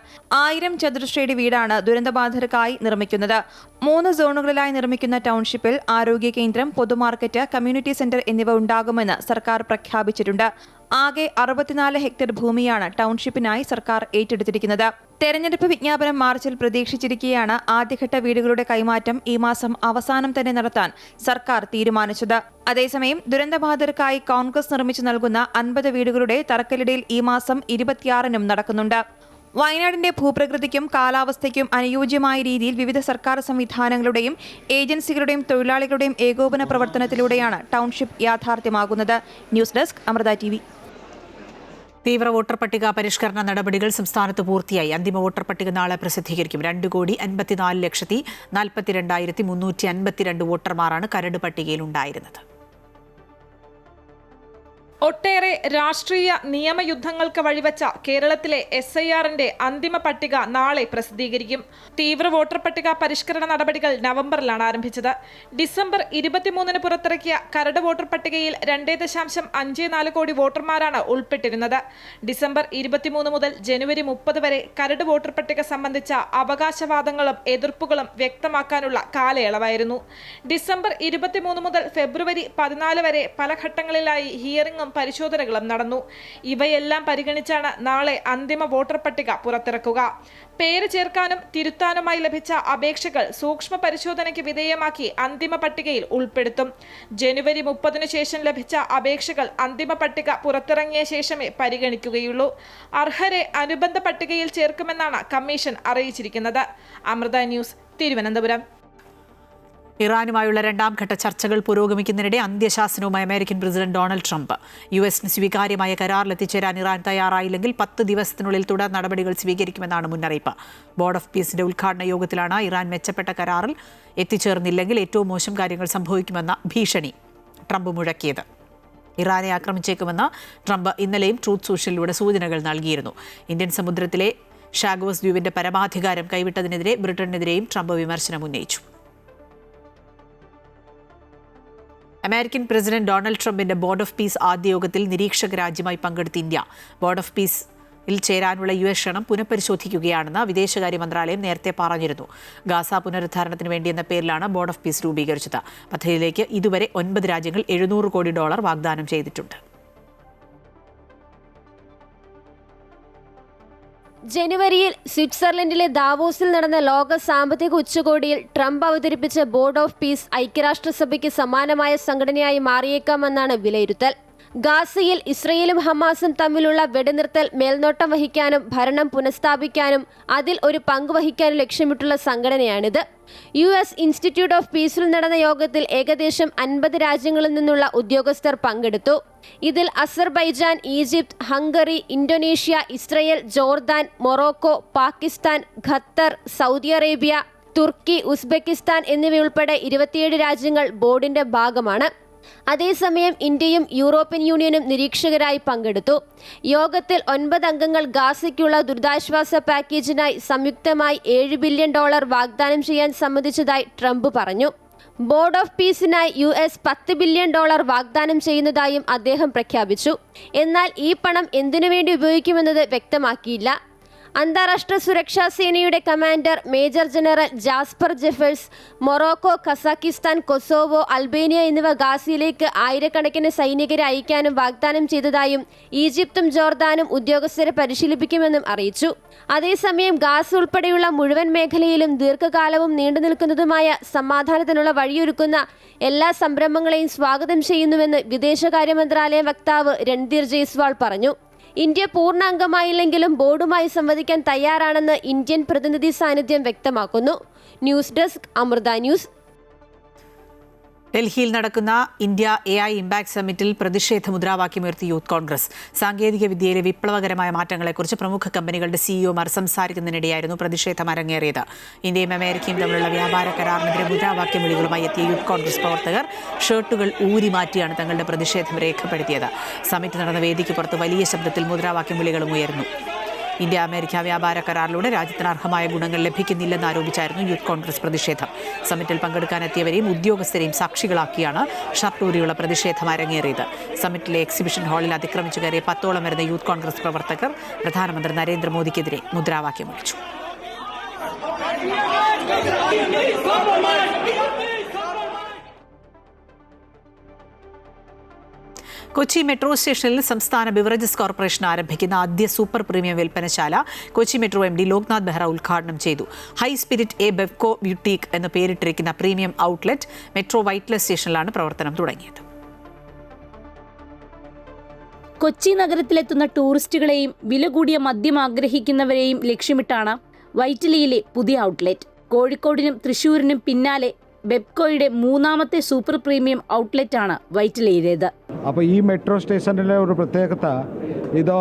1000 ചതുരശ്രയടി വീടാണ് ദുരന്തബാധിതർക്കായി നിർമ്മിക്കുന്നത്. 3 സോണുകളിലായി നിർമ്മിക്കുന്ന ടൗൺഷിപ്പിൽ ആരോഗ്യ കേന്ദ്രം, പൊതുമാർക്കറ്റ്, കമ്മ്യൂണിറ്റി സെന്റർ എന്നിവ ഉണ്ടാകുമെന്ന് സർക്കാർ പ്രഖ്യാപിച്ചിട്ടുണ്ട്. ആകെ 64 ഹെക്ടർ ഭൂമിയാണ് ടൗൺഷിപ്പിനായി സർക്കാർ ഏറ്റെടുത്തിരിക്കുന്നത്. തെരഞ്ഞെടുപ്പ് വിജ്ഞാപനം മാർച്ചിൽ പ്രതീക്ഷിച്ചിരിക്കെയാണ് ആദ്യഘട്ട വീടുകളുടെ കൈമാറ്റം ഈ മാസം അവസാനം തന്നെ നടത്താൻ സർക്കാർ തീരുമാനിച്ചത്. അതേസമയം ദുരന്തബാധിതർക്കായി കോൺഗ്രസ് നിർമ്മിച്ചു നൽകുന്ന 50 വീടുകളുടെ തറക്കല്ലിടൽ ഈ മാസം 26-നും നടക്കുന്നുണ്ട്. വയനാടിന്റെ ഭൂപ്രകൃതിക്കും കാലാവസ്ഥയ്ക്കും അനുയോജ്യമായ രീതിയിൽ വിവിധ സർക്കാർ സംവിധാനങ്ങളുടെയും ഏജൻസികളുടെയും തൊഴിലാളികളുടെയും ഏകോപന പ്രവർത്തനത്തിലൂടെയാണ് ടൗൺഷിപ്പ് യാഥാർത്ഥ്യമാകുന്നത്. News desk Amrita TV. തീവ്ര വോട്ടർ പട്ടിക പരിഷ്കരണ നടപടികൾ സംസ്ഥാനത്ത് പൂർത്തിയായി. അന്തിമ വോട്ടർ പട്ടിക നാളെ പ്രസിദ്ധീകരിക്കും. 2,54,42,352 വോട്ടർമാരാണ് കരട് പട്ടികയിൽ ഉണ്ടായിരുന്നത്. ഒട്ടേറെ രാഷ്ട്രീയ നിയമയുദ്ധങ്ങൾക്ക് വഴിവെച്ച കേരളത്തിലെ SIRന്റെ അന്തിമ പട്ടിക നാളെ പ്രസിദ്ധീകരിക്കും. തീവ്ര വോട്ടർ പട്ടിക പരിഷ്കരണ നടപടികൾ നവംബറിലാണ് ആരംഭിച്ചത്. ഡിസംബർ 23-ന് പുറത്തിറക്കിയ കരട് വോട്ടർ പട്ടികയിൽ 2.54 കോടി വോട്ടർമാരാണ് ഉൾപ്പെട്ടിരുന്നത്. ഡിസംബർ 23 മുതൽ ജനുവരി 30 വരെ കരട് വോട്ടർ പട്ടിക സംബന്ധിച്ച അവകാശവാദങ്ങളും എതിർപ്പുകളും വ്യക്തമാക്കാനുള്ള കാലയളവായിരുന്നു. ഡിസംബർ 23 മുതൽ ഫെബ്രുവരി 14 വരെ പല ഘട്ടങ്ങളിലായി ഹിയറിംഗും പരിശോധനകളും നടന്നു. ഇവയെല്ലാം പരിഗണിച്ചാണ് നാളെ അന്തിമ വോട്ടർ പട്ടിക പുറത്തിറക്കുക. പേര് ചേർക്കാനും തിരുത്താനുമായി ലഭിച്ച അപേക്ഷകൾ സൂക്ഷ്മ പരിശോധനയ്ക്ക് വിധേയമാക്കി അന്തിമ പട്ടികയിൽ ഉൾപ്പെടുത്തും. ജനുവരി 30-ന് ശേഷം ലഭിച്ച അപേക്ഷകൾ അന്തിമ പട്ടിക പുറത്തിറങ്ങിയ ശേഷമേ പരിഗണിക്കുകയുള്ളൂ. അർഹരെ അനുബന്ധ പട്ടികയിൽ ചേർക്കുമെന്നാണ് കമ്മീഷൻ അറിയിച്ചിരിക്കുന്നത്. അമൃത ന്യൂസ്, തിരുവനന്തപുരം. ഇറാനുമായുള്ള രണ്ടാം ഘട്ട ചർച്ചകൾ പുരോഗമിക്കുന്നതിനിടെ അന്ത്യശാസനവുമായി അമേരിക്കൻ പ്രസിഡന്റ് ഡൊണാൾഡ് ട്രംപ്. US-ന് സ്വീകാര്യമായ കരാറിലെത്തിച്ചേരാൻ ഇറാൻ തയ്യാറായില്ലെങ്കിൽ 10 ദിവസത്തിനുള്ളിൽ തുടർ നടപടികൾ സ്വീകരിക്കുമെന്നാണ് മുന്നറിയിപ്പ്. ബോർഡ് ഓഫ് പീസിന്റെ ഉദ്ഘാടന യോഗത്തിലാണ് ഇറാൻ മെച്ചപ്പെട്ട കരാറിൽ എത്തിച്ചേർന്നില്ലെങ്കിൽ ഏറ്റവും മോശം കാര്യങ്ങൾ സംഭവിക്കുമെന്ന ഭീഷണി ട്രംപ് മുഴക്കിയത്. ഇറാനെ ആക്രമിച്ചേക്കുമെന്ന് ട്രംപ് ഇന്നലെയും ട്രൂത്ത് സോഷ്യലിലൂടെ സൂചനകൾ നൽകിയിരുന്നു. ഇന്ത്യൻ സമുദ്രത്തിലെ ഷാഗോസ് ദ്വീപിന്റെ പരമാധികാരം കൈവിട്ടതിനെതിരെ ബ്രിട്ടനെതിരെയും ട്രംപ് വിമർശനം ഉന്നയിച്ചു. അമേരിക്കൻ പ്രസിഡന്റ് ഡൊണാൾഡ് ട്രംപിന്റെ ബോർഡ് ഓഫ് പീസ് ആദ്യ യോഗത്തിൽ നിരീക്ഷക രാജ്യമായി പങ്കെടുത്ത ഇന്ത്യ ബോർഡ് ഓഫ് പീസിൽ ചേരാനുള്ള US ക്ഷണം പുനഃപരിശോധിക്കുകയാണെന്ന് വിദേശകാര്യ മന്ത്രാലയം നേരത്തെ പറഞ്ഞിരുന്നു. ഗാസ പുനരുദ്ധാരണത്തിന് വേണ്ടിയെന്ന പേരിലാണ് ബോർഡ് ഓഫ് പീസ് രൂപീകരിച്ചത്. പദ്ധതിയിലേക്ക് ഇതുവരെ 9 രാജ്യങ്ങൾ $700 കോടി വാഗ്ദാനം ചെയ്തിട്ടുണ്ട്. ജനുവരിയിൽ സ്വിറ്റ്സർലൻഡിലെ ദാവോസിൽ നടന്ന ലോക സാമ്പത്തിക ഉച്ചകോടിയിൽ ട്രംപ് അവതരിപ്പിച്ച ബോർഡ് ഓഫ് പീസ് ഐക്യരാഷ്ട്രസഭയ്ക്ക് സമാനമായ സംഘടനയായി മാറിയേക്കാമെന്നാണ് വിലയിരുത്തൽ. ഗാസയിൽ ഇസ്രയേലും ഹമാസും തമ്മിലുള്ള വെടിനിർത്തൽ മേൽനോട്ടം വഹിക്കാനും ഭരണം പുനഃസ്ഥാപിക്കാനും അതിൽ ഒരു പങ്ക് വഹിക്കാനും ലക്ഷ്യമിട്ടുള്ള സംഘടനയാണിത്. US ഇൻസ്റ്റിറ്റ്യൂട്ട് ഓഫ് പീസിൽ നടന്ന യോഗത്തിൽ ഏകദേശം 50 രാജ്യങ്ങളിൽ നിന്നുള്ള ഉദ്യോഗസ്ഥർ പങ്കെടുത്തു. ഇതിൽ Azerbaijan, Egypt, Hungary, Indonesia, Israel, Jordan, Morocco, Pakistan, Qatar, Saudi Arabia, Turkey, Uzbekistan എന്നിവയുൾപ്പെടെ 27 രാജ്യങ്ങൾ ബോർഡിന്റെ ഭാഗമാണ്. അതേസമയം ഇന്ത്യയും യൂറോപ്യൻ യൂണിയനും നിരീക്ഷകരായി പങ്കെടുത്തു. യോഗത്തിൽ 9 അംഗങ്ങൾ ഗാസയ്ക്കുള്ള ദുരിതാശ്വാസ പാക്കേജിനായി സംയുക്തമായി $7 ബില്യൺ വാഗ്ദാനം ചെയ്യാൻ സമ്മതിച്ചതായി ട്രംപ് പറഞ്ഞു. ബോർഡ് ഓഫ് പീസിനായി US $10 ബില്യൺ വാഗ്ദാനം ചെയ്യുന്നതായും അദ്ദേഹം പ്രഖ്യാപിച്ചു. എന്നാൽ ഈ പണം എന്തിനുവേണ്ടി ഉപയോഗിക്കുമെന്നത് വ്യക്തമാക്കിയില്ല. അന്താരാഷ്ട്ര സുരക്ഷാ സേനയുടെ commander major general jasper Jeffress Morocco, Kazakhstan, Kosovo, Albania എന്നിവ ഗാസയിലേക്ക് ആയിരക്കണക്കിന് സൈനികരെ അയക്കാനും വാഗ്ദാനം ചെയ്തതായും ഈജിപ്തും ജോർദാനും ഉദ്യോഗസ്ഥരെ പരിശീലിപ്പിക്കുമെന്നും അറിയിച്ചു. അതേസമയം ഗാസ ഉൾപ്പെടെയുള്ള മുഴുവൻ മേഖലയിലും ദീർഘകാലവും നീണ്ടുനിൽക്കുന്നതുമായ സമാധാനത്തിനുള്ള വഴിയൊരുക്കുന്ന എല്ലാ സംരംഭങ്ങളെയും സ്വാഗതം ചെയ്യുന്നുവെന്ന് വിദേശകാര്യ മന്ത്രാലയം വക്താവ് രൺധീർ ജയ്സ്വാൾ പറഞ്ഞു. ഇന്ത്യ പൂർണ്ണ അംഗമായില്ലെങ്കിലും ബോർഡുമായി സംവദിക്കാൻ തയ്യാറാണെന്ന് ഇന്ത്യൻ പ്രതിനിധി സാന്നിധ്യം വ്യക്തമാക്കുന്നു. News desk, Amrita news. ഡൽഹിയിൽ നടക്കുന്ന ഇന്ത്യ AI ഇമ്പാക്ട് സമ്മിറ്റിൽ പ്രതിഷേധ മുദ്രാവാക്യമുയർത്തി യൂത്ത് കോൺഗ്രസ്. സാങ്കേതിക വിദ്യയിലെ വിപ്ലവകരമായ മാറ്റങ്ങളെക്കുറിച്ച് പ്രമുഖ കമ്പനികളുടെ CEOമാർ സംസാരിക്കുന്നതിനിടെയായിരുന്നു പ്രതിഷേധം അരങ്ങേറിയത്. ഇന്ത്യയും അമേരിക്കയും തമ്മിലുള്ള വ്യാപാര കരാറിനെതിരെ മുദ്രാവാക്യം വിളികളുമായി എത്തിയ യൂത്ത് കോൺഗ്രസ് പ്രവർത്തകർ ഷർട്ടുകൾ ഊരി മാറ്റിയാണ് തങ്ങളുടെ പ്രതിഷേധം രേഖപ്പെടുത്തിയത്. സമ്മിറ്റ് നടന്ന വേദിക്ക് പുറത്ത് വലിയ ശബ്ദത്തിൽ മുദ്രാവാക്യം വിളികളും ഉയർന്നു. ഇന്ത്യ അമേരിക്ക വ്യാപാര കരാറിലൂടെ രാജ്യത്തിന് അർഹമായ ഗുണങ്ങൾ ലഭിക്കുന്നില്ലെന്ന് ആരോപിച്ചായിരുന്നു യൂത്ത് കോൺഗ്രസ് പ്രതിഷേധം. സമ്മിറ്റിൽ പങ്കെടുക്കാനെത്തിയവരെയും ഉദ്യോഗസ്ഥരെയും സാക്ഷികളാക്കിയാണ് ഷർട്ടൂരിയുള്ള പ്രതിഷേധം അരങ്ങേറിയത്. സമ്മിറ്റിലെ എക്സിബിഷൻ ഹാളിൽ അതിക്രമിച്ചു കയറിയ 10ഓളം വരുന്ന യൂത്ത് കോൺഗ്രസ് പ്രവർത്തകർ പ്രധാനമന്ത്രി നരേന്ദ്രമോദിക്കെതിരെ മുദ്രാവാക്യം വിളിച്ചു. കൊച്ചി മെട്രോ സ്റ്റേഷനിൽ സംസ്ഥാന ബിവറേജസ് കോർപ്പറേഷൻ ആരംഭിക്കുന്ന ആദ്യ സൂപ്പർ പ്രീമിയം വിൽപ്പനശാല കൊച്ചി മെട്രോ MD ലോക്നാഥ് ബെഹ്റ ഉദ്ഘാടനം ചെയ്തു. ഹൈ സ്പിരിറ്റ് ബെവ്കോ ബ്യൂട്ടീക്ക് എന്ന് പേരിട്ടിരിക്കുന്ന പ്രീമിയം ഔട്ട്ലെറ്റ് മെട്രോ വൈറ്റ്ലസ് സ്റ്റേഷനിലാണ് പ്രവർത്തനം തുടങ്ങിയത്. കൊച്ചി നഗരത്തിലെത്തുന്ന ടൂറിസ്റ്റുകളെയും വില കൂടിയ മദ്യം ആഗ്രഹിക്കുന്നവരെയും ലക്ഷ്യമിട്ടാണ് വൈറ്റിലയിലെ പുതിയ ഔട്ട്ലെറ്റ്. കോഴിക്കോടിനും തൃശ്ശൂരിനും പിന്നാലെ ബെബ്കോയുടെ 3ാമത്തെ സൂപ്പർ പ്രീമിയം ഔട്ട്ലെറ്റാണ് വൈറ്റിലയിലേത്. അപ്പോൾ ഈ മെട്രോ സ്റ്റേഷനിലെ ഒരു പ്രത്യേകത ഇത്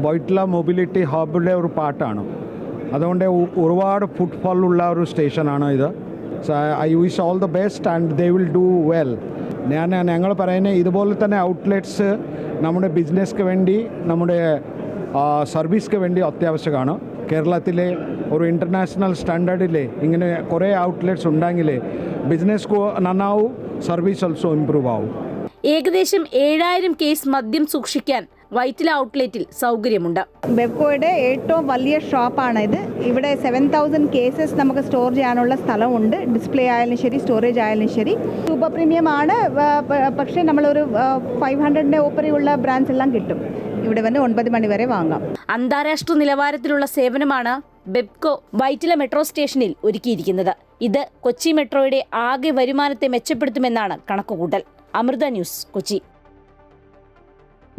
വൈറ്റില മൊബിലിറ്റി ഹബിലെ ഒരു പാർട്ടാണ്. അതുകൊണ്ട് ഒരുപാട് ഫുട്ഫോൾ ഉള്ള ഒരു സ്റ്റേഷനാണ് ഇത്. So I wish all the best and they will do well. ഞങ്ങൾ പറയുന്നത് ഇതുപോലെ തന്നെ ഔട്ട്ലെറ്റ്സ് നമ്മുടെ ബിസിനസ്ക്ക് വേണ്ടി, നമ്മുടെ സർവീസ്ക്ക് വേണ്ടി അത്യാവശ്യമാണ്. കേരളത്തിലെ ഒരു ഇൻ്റർനാഷണൽ സ്റ്റാൻഡേർഡിലെ ഇങ്ങനെ കുറേ ഔട്ട്ലെറ്റ്സ് ഉണ്ടെങ്കിൽ ബിസിനസ് നന്നാവും, സർവീസ് ഓൾസോ ഇംപ്രൂവ് ആവും. ഏകദേശം 7000 കേസ് മദ്യം സൂക്ഷിക്കാൻ വൈറ്റില ഔട്ട്ലെറ്റിൽ സൗകര്യമുണ്ട്. ബെബ്കോയുടെ ഏറ്റവും വലിയ ഷോപ്പാണ് ഇത്. ഇവിടെ 7000 കേസസ് നമുക്ക് സ്റ്റോർ ചെയ്യാനുള്ള സ്ഥലമുണ്ട്. ഡിസ്പ്ലേ ആയാലും ശരി, സ്റ്റോറേജ് ആയാലും ശരി. സൂപ്പർ പ്രീമിയം ആണ്, പക്ഷേ നമ്മളൊരു 500ന്റെ ഓപ്പറിയുള്ള ബ്രാൻഡ്സ് എല്ലാം കിട്ടും. ഇവിടെ വന്ന് 9 മണി വരെ വാങ്ങാം. അന്താരാഷ്ട്ര നിലവാരത്തിലുള്ള സേവനമാണ് ബെബ്കോ വൈറ്റില മെട്രോ സ്റ്റേഷനിൽ ഒരുക്കിയിരിക്കുന്നത്. ഇത് കൊച്ചി മെട്രോയുടെ ആകെ വരുമാനത്തെ മെച്ചപ്പെടുത്തുമെന്നാണ് കണക്കുകൂട്ടൽ. അമൃത ന്യൂസ്, കൊച്ചി.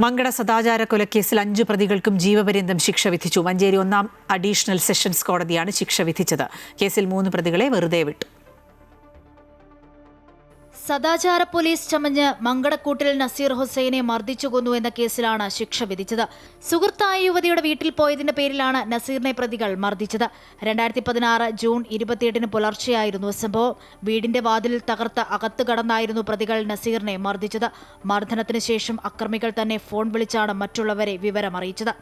മങ്കട സദാചാര കൊലക്കേസിൽ 5 പ്രതികൾക്കും ജീവപര്യന്തം ശിക്ഷ വിധിച്ചു. മഞ്ചേരി 1ാം അഡീഷണൽ സെഷൻസ് കോടതിയാണ് ശിക്ഷ വിധിച്ചത്. കേസിൽ 3 പ്രതികളെ വെറുതെ വിട്ടു. സദാചാര പോലീസ് ചമഞ്ഞ് മങ്കടക്കൂട്ടിൽ നസീർ ഹുസൈനെ മർദ്ദിച്ചു കൊന്നു എന്ന കേസിലാണ് ശിക്ഷ വിധിച്ചത്. സുഹൃത്തായ യുവതിയുടെ വീട്ടിൽ പോയതിന്റെ പേരിലാണ് നസീറിനെ പ്രതികൾ മർദ്ദിച്ചത്. 2016 ജൂൺ 28 പുലർച്ചെയായിരുന്നു സംഭവം. വീടിന്റെ വാതിലിൽ തകർത്ത് അകത്ത് കടന്നായിരുന്നു പ്രതികൾ നസീറിനെ മർദ്ദിച്ചത്. മർദ്ദനത്തിന് ശേഷം അക്രമികൾ തന്നെ ഫോൺ വിളിച്ചാണ് മറ്റുള്ളവരെ വിവരമറിയിച്ചത്.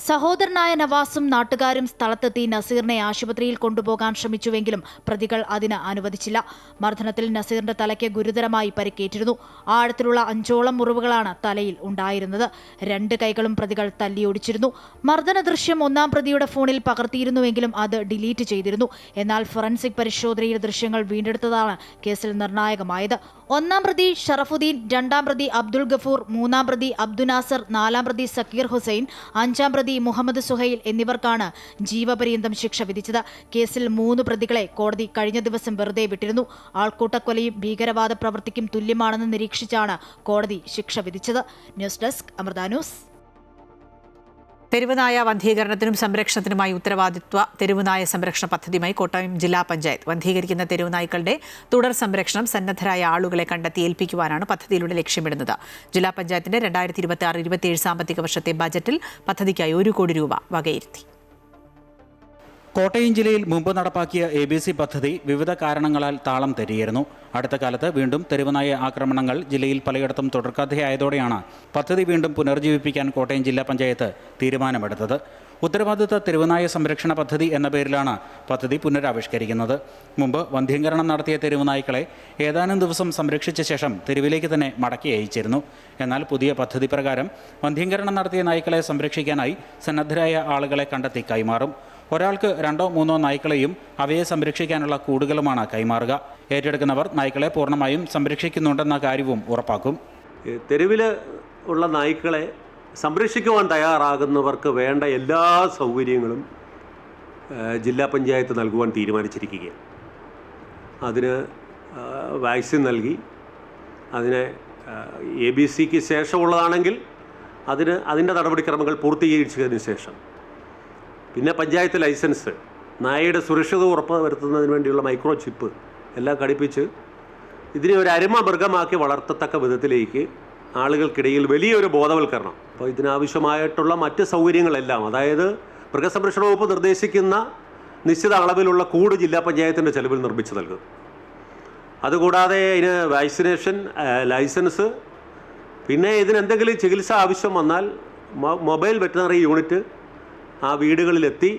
സഹോദരനായ നവാസും നാട്ടുകാരും സ്ഥലത്തെത്തി നസീറിനെ ആശുപത്രിയിൽ കൊണ്ടുപോകാൻ ശ്രമിച്ചുവെങ്കിലും പ്രതികൾ അതിന് അനുവദിച്ചില്ല. മർദ്ദനത്തിൽ നസീറിന്റെ തലയ്ക്ക് ഗുരുതരമായി പരിക്കേറ്റിരുന്നു. ആഴത്തിലുള്ള 5ഓളം മുറിവുകളാണ് തലയിൽ ഉണ്ടായിരുന്നത്. 2 കൈകളും പ്രതികൾ തല്ലിയൊടിച്ചിരുന്നു. മർദ്ദന ദൃശ്യം 1ാം പ്രതിയുടെ ഫോണിൽ പകർത്തിയിരുന്നുവെങ്കിലും അത് ഡിലീറ്റ് ചെയ്തിരുന്നു. എന്നാൽ ഫോറൻസിക് പരിശോധനയിൽ ദൃശ്യങ്ങൾ വീണ്ടെടുത്തതാണ് കേസിൽ നിർണായകമായത്. 1ാം പ്രതി ഷറഫുദ്ദീൻ, 2ാം പ്രതി അബ്ദുൾ ഗഫൂർ, 3ാം പ്രതി അബ്ദുനാസർ, 4ാം പ്രതി സക്കീർ ഹുസൈൻ, 5ാം പ്രതി മുഹമ്മദ് സുഹൈൽ എന്നിവർക്കാണ് ജീവപര്യന്തം ശിക്ഷ വിധിച്ചത്. കേസിൽ 3 പ്രതികളെ കോടതി കഴിഞ്ഞ ദിവസം വെറുതെ വിട്ടിരുന്നു. ആൾക്കൂട്ടക്കൊലയും ഭീകരവാദ പ്രവൃത്തിക്കും തുല്യമാണെന്ന് നിരീക്ഷിച്ചാണ് കോടതി ശിക്ഷ വിധിച്ചത്. News desk, Amrita news. തെരുവുനായ വന്ധീകരണത്തിനും സംരക്ഷണത്തിനുമായി ഉത്തരവാദിത്വ തെരുവുനായ സംരക്ഷണ പദ്ധതിയുമായി കോട്ടയം ജില്ലാ പഞ്ചായത്ത്. വന്ധീകരിക്കുന്ന തെരുവുനായ്ക്കളുടെ തുടർ സംരക്ഷണം സന്നദ്ധരായ ആളുകളെ കണ്ടെത്തി ഏൽപ്പിക്കുവാനാണ് പദ്ധതിയിലൂടെ ലക്ഷ്യമിടുന്നത്. ജില്ലാ പഞ്ചായത്തിന്റെ 2026-27 സാമ്പത്തിക വർഷത്തെ ബജറ്റിൽ പദ്ധതിക്കായി 1 കോടി രൂപ വകയിരുത്തി. കോട്ടയം ജില്ലയിൽ മുമ്പ് നടപ്പാക്കിയ ABC പദ്ധതി വിവിധ കാരണങ്ങളാൽ താളം തെറ്റിയിരുന്നു. അടുത്ത കാലത്ത് വീണ്ടും തെരുവുനായ ആക്രമണങ്ങൾ ജില്ലയിൽ പലയിടത്തും തുടർക്കഥയായതോടെയാണ് പദ്ധതി വീണ്ടും പുനർജീവിപ്പിക്കാൻ കോട്ടയം ജില്ലാ പഞ്ചായത്ത് തീരുമാനമെടുത്തത്. ഉത്തരവാദിത്ത തെരുവുനായ സംരക്ഷണ പദ്ധതി എന്ന പേരിലാണ് പദ്ധതി പുനരാവിഷ്കരിക്കുന്നത്. മുമ്പ് വന്ധ്യംകരണം നടത്തിയ തെരുവുനായ്ക്കളെ ഏതാനും ദിവസം സംരക്ഷിച്ച ശേഷം തെരുവിലേക്ക് തന്നെ മടക്കി അയച്ചിരുന്നു. എന്നാൽ പുതിയ പദ്ധതി പ്രകാരം വന്ധ്യംകരണം നടത്തിയ നായ്ക്കളെ സംരക്ഷിക്കാനായി സന്നദ്ധരായ ആളുകളെ കണ്ടെത്തി കൈമാറും. ഒരാൾക്ക് 2-3 നായ്ക്കളെയും അവയെ സംരക്ഷിക്കാനുള്ള കൂടുകളുമാണ് കൈമാറുക. ഏറ്റെടുക്കുന്നവർ നായ്ക്കളെ പൂർണ്ണമായും സംരക്ഷിക്കുന്നുണ്ടെന്ന കാര്യവും ഉറപ്പാക്കും. തെരുവിൽ ഉള്ള നായ്ക്കളെ സംരക്ഷിക്കുവാൻ തയ്യാറാകുന്നവർക്ക് വേണ്ട എല്ലാ സൗകര്യങ്ങളും ജില്ലാ പഞ്ചായത്ത് നൽകുവാൻ തീരുമാനിച്ചിരിക്കുകയാണ്. അതിന് വാക്സിൻ നൽകി, അതിനെ ABCക്ക് ശേഷമുള്ളതാണെങ്കിൽ അതിൻ്റെ നടപടിക്രമങ്ങൾ പൂർത്തീകരിച്ചതിന് ശേഷം പിന്നെ പഞ്ചായത്ത് ലൈസൻസ്, നായയുടെ സുരക്ഷിത ഉറപ്പ് വരുത്തുന്നതിന് വേണ്ടിയുള്ള മൈക്രോ ചിപ്പ് എല്ലാം ഘടിപ്പിച്ച് ഇതിനെ ഒരു അരുമ മൃഗമാക്കി വളർത്തത്തക്ക വിധത്തിലേക്ക് ആളുകൾക്കിടയിൽ വലിയൊരു ബോധവൽക്കരണം. അപ്പോൾ ഇതിനാവശ്യമായിട്ടുള്ള മറ്റ് സൗകര്യങ്ങളെല്ലാം, അതായത് മൃഗസംരക്ഷണ വകുപ്പ് നിർദ്ദേശിക്കുന്ന നിശ്ചിത അളവിലുള്ള കൂട് ജില്ലാ പഞ്ചായത്തിൻ്റെ ചെലവിൽ നിർമ്മിച്ചു നൽകും. അതുകൂടാതെ ഇതിന് വാക്സിനേഷൻ, ലൈസൻസ്, പിന്നെ ഇതിനെന്തെങ്കിലും ചികിത്സ ആവശ്യം വന്നാൽ മൊബൈൽ വെറ്ററിനറി യൂണിറ്റ് ആ വീടുകളിലെത്തി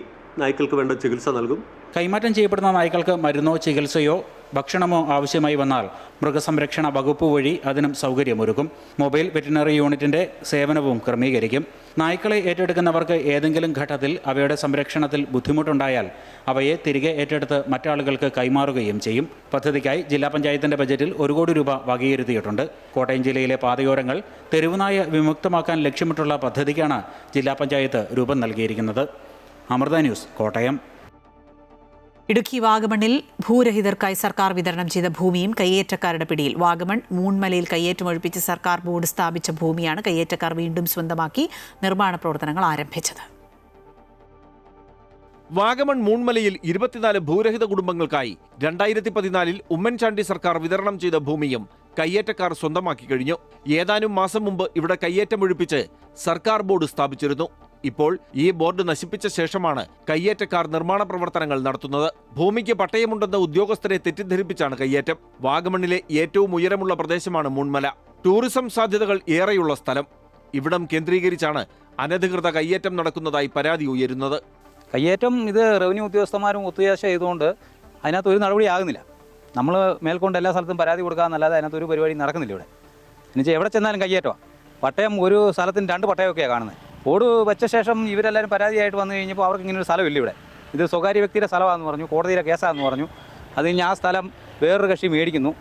നായ്ക്കൾക്ക് വേണ്ട ചികിത്സ നൽകും. കൈമാറ്റം ചെയ്യപ്പെടുന്ന നായ്ക്കൾക്ക് മരുന്നോ ചികിത്സയോ ഭക്ഷണമോ ആവശ്യമായി വന്നാൽ മൃഗസംരക്ഷണ വകുപ്പ് വഴി അതിനും സൗകര്യമൊരുക്കും. മൊബൈൽ വെറ്റിനറി യൂണിറ്റിന്റെ സേവനവും ക്രമീകരിക്കും. നായ്ക്കളെ ഏറ്റെടുക്കുന്നവർക്ക് ഏതെങ്കിലും ഘട്ടത്തിൽ അവയുടെ സംരക്ഷണത്തിൽ ബുദ്ധിമുട്ടുണ്ടായാൽ അവയെ തിരികെ ഏറ്റെടുത്ത് മറ്റാളുകൾക്ക് കൈമാറുകയും ചെയ്യും. പദ്ധതിക്കായി ജില്ലാ പഞ്ചായത്തിന്റെ ബജറ്റിൽ 1 കോടി രൂപ വകയിരുത്തിയിട്ടുണ്ട്. കോട്ടയം ജില്ലയിലെ പാതയോരങ്ങൾ തെരുവുനായ വിമുക്തമാക്കാൻ ലക്ഷ്യമിട്ടുള്ള പദ്ധതിക്കാണ് ജില്ലാ പഞ്ചായത്ത് രൂപം നൽകിയിരിക്കുന്നത്. അമൃത ന്യൂസ്, കോട്ടയം. ഇടുക്കി വാഗമണ്ണിൽ ഭൂരഹിതർക്കായി സർക്കാർ വിതരണം ചെയ്ത ഭൂമിയും കയ്യേറ്റക്കാരുടെ പിടിയിൽ. വാഗമൺ മൂൺമലയിൽ കയ്യേറ്റമൊഴിപ്പിച്ച് സർക്കാർ ബോർഡ് സ്ഥാപിച്ച ഭൂമിയാണ് കയ്യേറ്റക്കാർ വീണ്ടും സ്വന്തമാക്കി നിർമ്മാണ പ്രവർത്തനങ്ങൾ ആരംഭിച്ചത്. വാഗമൺ മൂൺമലയിൽ 24 ഭൂരഹിത കുടുംബങ്ങൾക്കായി 2014 ഉമ്മൻചാണ്ടി സർക്കാർ വിതരണം ചെയ്ത ഭൂമിയും കയ്യേറ്റക്കാർ സ്വന്തമാക്കി കഴിഞ്ഞു. ഏതാനും മാസം മുമ്പ് ഇവിടെ കയ്യേറ്റമൊഴിപ്പിച്ച് സർക്കാർ ബോർഡ് സ്ഥാപിച്ചിരുന്നു. ഇപ്പോൾ ഈ ബോർഡ് നശിപ്പിച്ച ശേഷമാണ് കയ്യേറ്റക്കാർ നിർമ്മാണ പ്രവർത്തനങ്ങൾ നടത്തുന്നത്. ഭൂമിക്ക് പട്ടയമുണ്ടെന്ന ഉദ്യോഗസ്ഥരെ തെറ്റിദ്ധരിപ്പിച്ചാണ് കയ്യേറ്റം. വാഗമണ്ണിലെ ഏറ്റവും ഉയരമുള്ള പ്രദേശമാണ് മൂൺമല. ടൂറിസം സാധ്യതകൾ ഏറെയുള്ള സ്ഥലം. ഇവിടം കേന്ദ്രീകരിച്ചാണ് അനധികൃത കയ്യേറ്റം നടക്കുന്നതായി പരാതി ഉയരുന്നത്. കയ്യേറ്റം ഇത് റവന്യൂ ഉദ്യോഗസ്ഥന്മാരും ഒത്തുചേർച്ച ചെയ്തുകൊണ്ട് അതിനകത്ത് ഒരു നടപടി ആകുന്നില്ല. നമ്മൾ മേൽക്കൊണ്ട് എല്ലാ സ്ഥലത്തും പരാതി കൊടുക്കാമെന്നല്ലാതെ അതിനകത്ത് ഒരു പരിപാടി നടക്കുന്നില്ല. ഇവിടെ എന്നുവെച്ചാൽ എവിടെ ചെന്നാലും കയ്യേറ്റമാണ്. പട്ടയം ഒരു സ്ഥലത്തിന് 2 പട്ടയമൊക്കെയാണ് കാണുന്നത്. ബോർഡ് വെച്ച ശേഷം ഇവരെല്ലാവരും പരാതിയായിട്ട് വന്നു കഴിഞ്ഞപ്പോൾ അവർക്ക് ഇങ്ങനെ ഒരു സ്ഥലമില്ല. ഇവിടെ ഇത് സ്വകാര്യ വ്യക്തിയുടെ സ്ഥലമാണെന്ന് പറഞ്ഞു, കോടതിയിലെ കേസാണെന്ന് പറഞ്ഞു. അത് കഴിഞ്ഞ് ആ സ്ഥലം വേറൊരു കക്ഷി മേടിക്കുന്നു.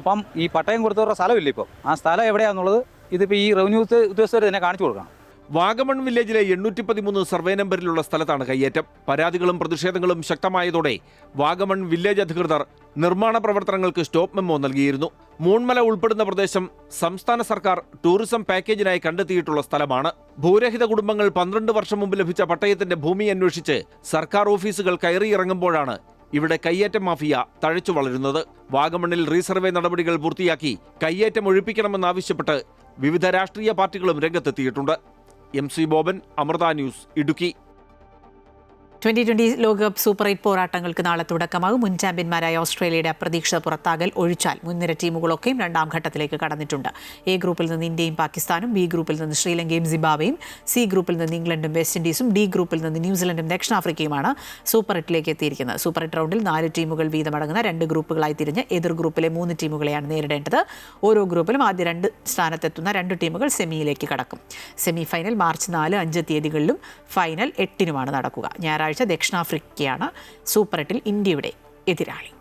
അപ്പം ഈ പട്ടയം കൊടുത്തവരുടെ സ്ഥലമില്ല. ഇപ്പോൾ ആ സ്ഥലം എവിടെയാണെന്നുള്ളത് ഇതിപ്പോൾ ഈ റവന്യൂ ഉദ്യോഗസ്ഥർ തന്നെ കാണിച്ചു കൊടുക്കണം. വാഗമൺ വില്ലേജിലെ 813 സർവേ നമ്പറിലുള്ള സ്ഥലത്താണ് കയ്യേറ്റം. പരാതികളും പ്രതിഷേധങ്ങളും ശക്തമായതോടെ വാഗമൺ വില്ലേജ് അധികൃതർ നിർമ്മാണ പ്രവർത്തനങ്ങൾക്ക് സ്റ്റോപ്പ് മെമ്മോ നൽകിയിരുന്നു. മൂൺമല ഉൾപ്പെടുന്ന പ്രദേശം സംസ്ഥാന സർക്കാർ ടൂറിസം പാക്കേജിനായി കണ്ടെത്തിയിട്ടുള്ള സ്ഥലമാണ്. ഭൂരഹിത കുടുംബങ്ങൾ 12 വർഷം മുമ്പ് ലഭിച്ച പട്ടയത്തിന്റെ ഭൂമി അന്വേഷിച്ച് സർക്കാർ ഓഫീസുകൾ കയറിയിറങ്ങുമ്പോഴാണ് ഇവിടെ കയ്യേറ്റം മാഫിയ തഴച്ചു വളരുന്നത്. വാഗമണ്ണിൽ റീസർവേ നടപടികൾ പൂർത്തിയാക്കി കയ്യേറ്റം ഒഴിപ്പിക്കണമെന്നാവശ്യപ്പെട്ട് വിവിധ രാഷ്ട്രീയ പാർട്ടികളും രംഗത്തെത്തിയിട്ടുണ്ട്. MC Boban, Amrita news, Idukki. 2020 ലോകകപ്പ് സൂപ്പർ 8 പോരാട്ടങ്ങൾക്ക് നാളെ തുടക്കമാകും. മുൻ ചാമ്പ്യന്മാരായ ഓസ്ട്രേലിയയുടെ അപ്രതീക്ഷിത പുറത്താകൽ ഒഴിച്ചാൽ മുൻനിര ടീമുകളൊക്കെയും 2ാം ഘട്ടത്തിലേക്ക് കടന്നിട്ടുണ്ട്. A ഗ്രൂപ്പിൽ നിന്ന് ഇന്ത്യയും പാകിസ്ഥാനും, B ഗ്രൂപ്പിൽ നിന്ന് ശ്രീലങ്കയും സിംബാബ്വേയും, C ഗ്രൂപ്പിൽ നിന്ന് ഇംഗ്ലണ്ടും വെസ്റ്റ് ഇൻഡീസും, D ഗ്രൂപ്പിൽ നിന്ന് ന്യൂസിലൻഡും ദക്ഷിണാഫ്രിക്കയുമാണ് സൂപ്പർ 8ലേക്ക് എത്തിയിരിക്കുന്നത്. സൂപ്പർ 8 റൗണ്ടിൽ 4 ടീമുകൾ വീതമടങ്ങുന്ന 2 ഗ്രൂപ്പുകളായി തിരിഞ്ഞ് എതിർ ഗ്രൂപ്പിലെ 3 ടീമുകളെയാണ് നേരിടേണ്ടത്. ഓരോ ഗ്രൂപ്പിലും ആദ്യ 2 സ്ഥാനത്തെത്തുന്ന 2 ടീമുകൾ സെമിയിലേക്ക് കടക്കും. സെമി ഫൈനൽ മാർച്ച് 4, 5 തീയതികളിലും ഫൈനൽ 8-നുമാണ് നടക്കുക. ഞായറാഴ്ച ദക്ഷിണാഫ്രിക്കയാണ് സൂപ്പർ 8ൽ ഇന്ത്യയുടെ എതിരാളി.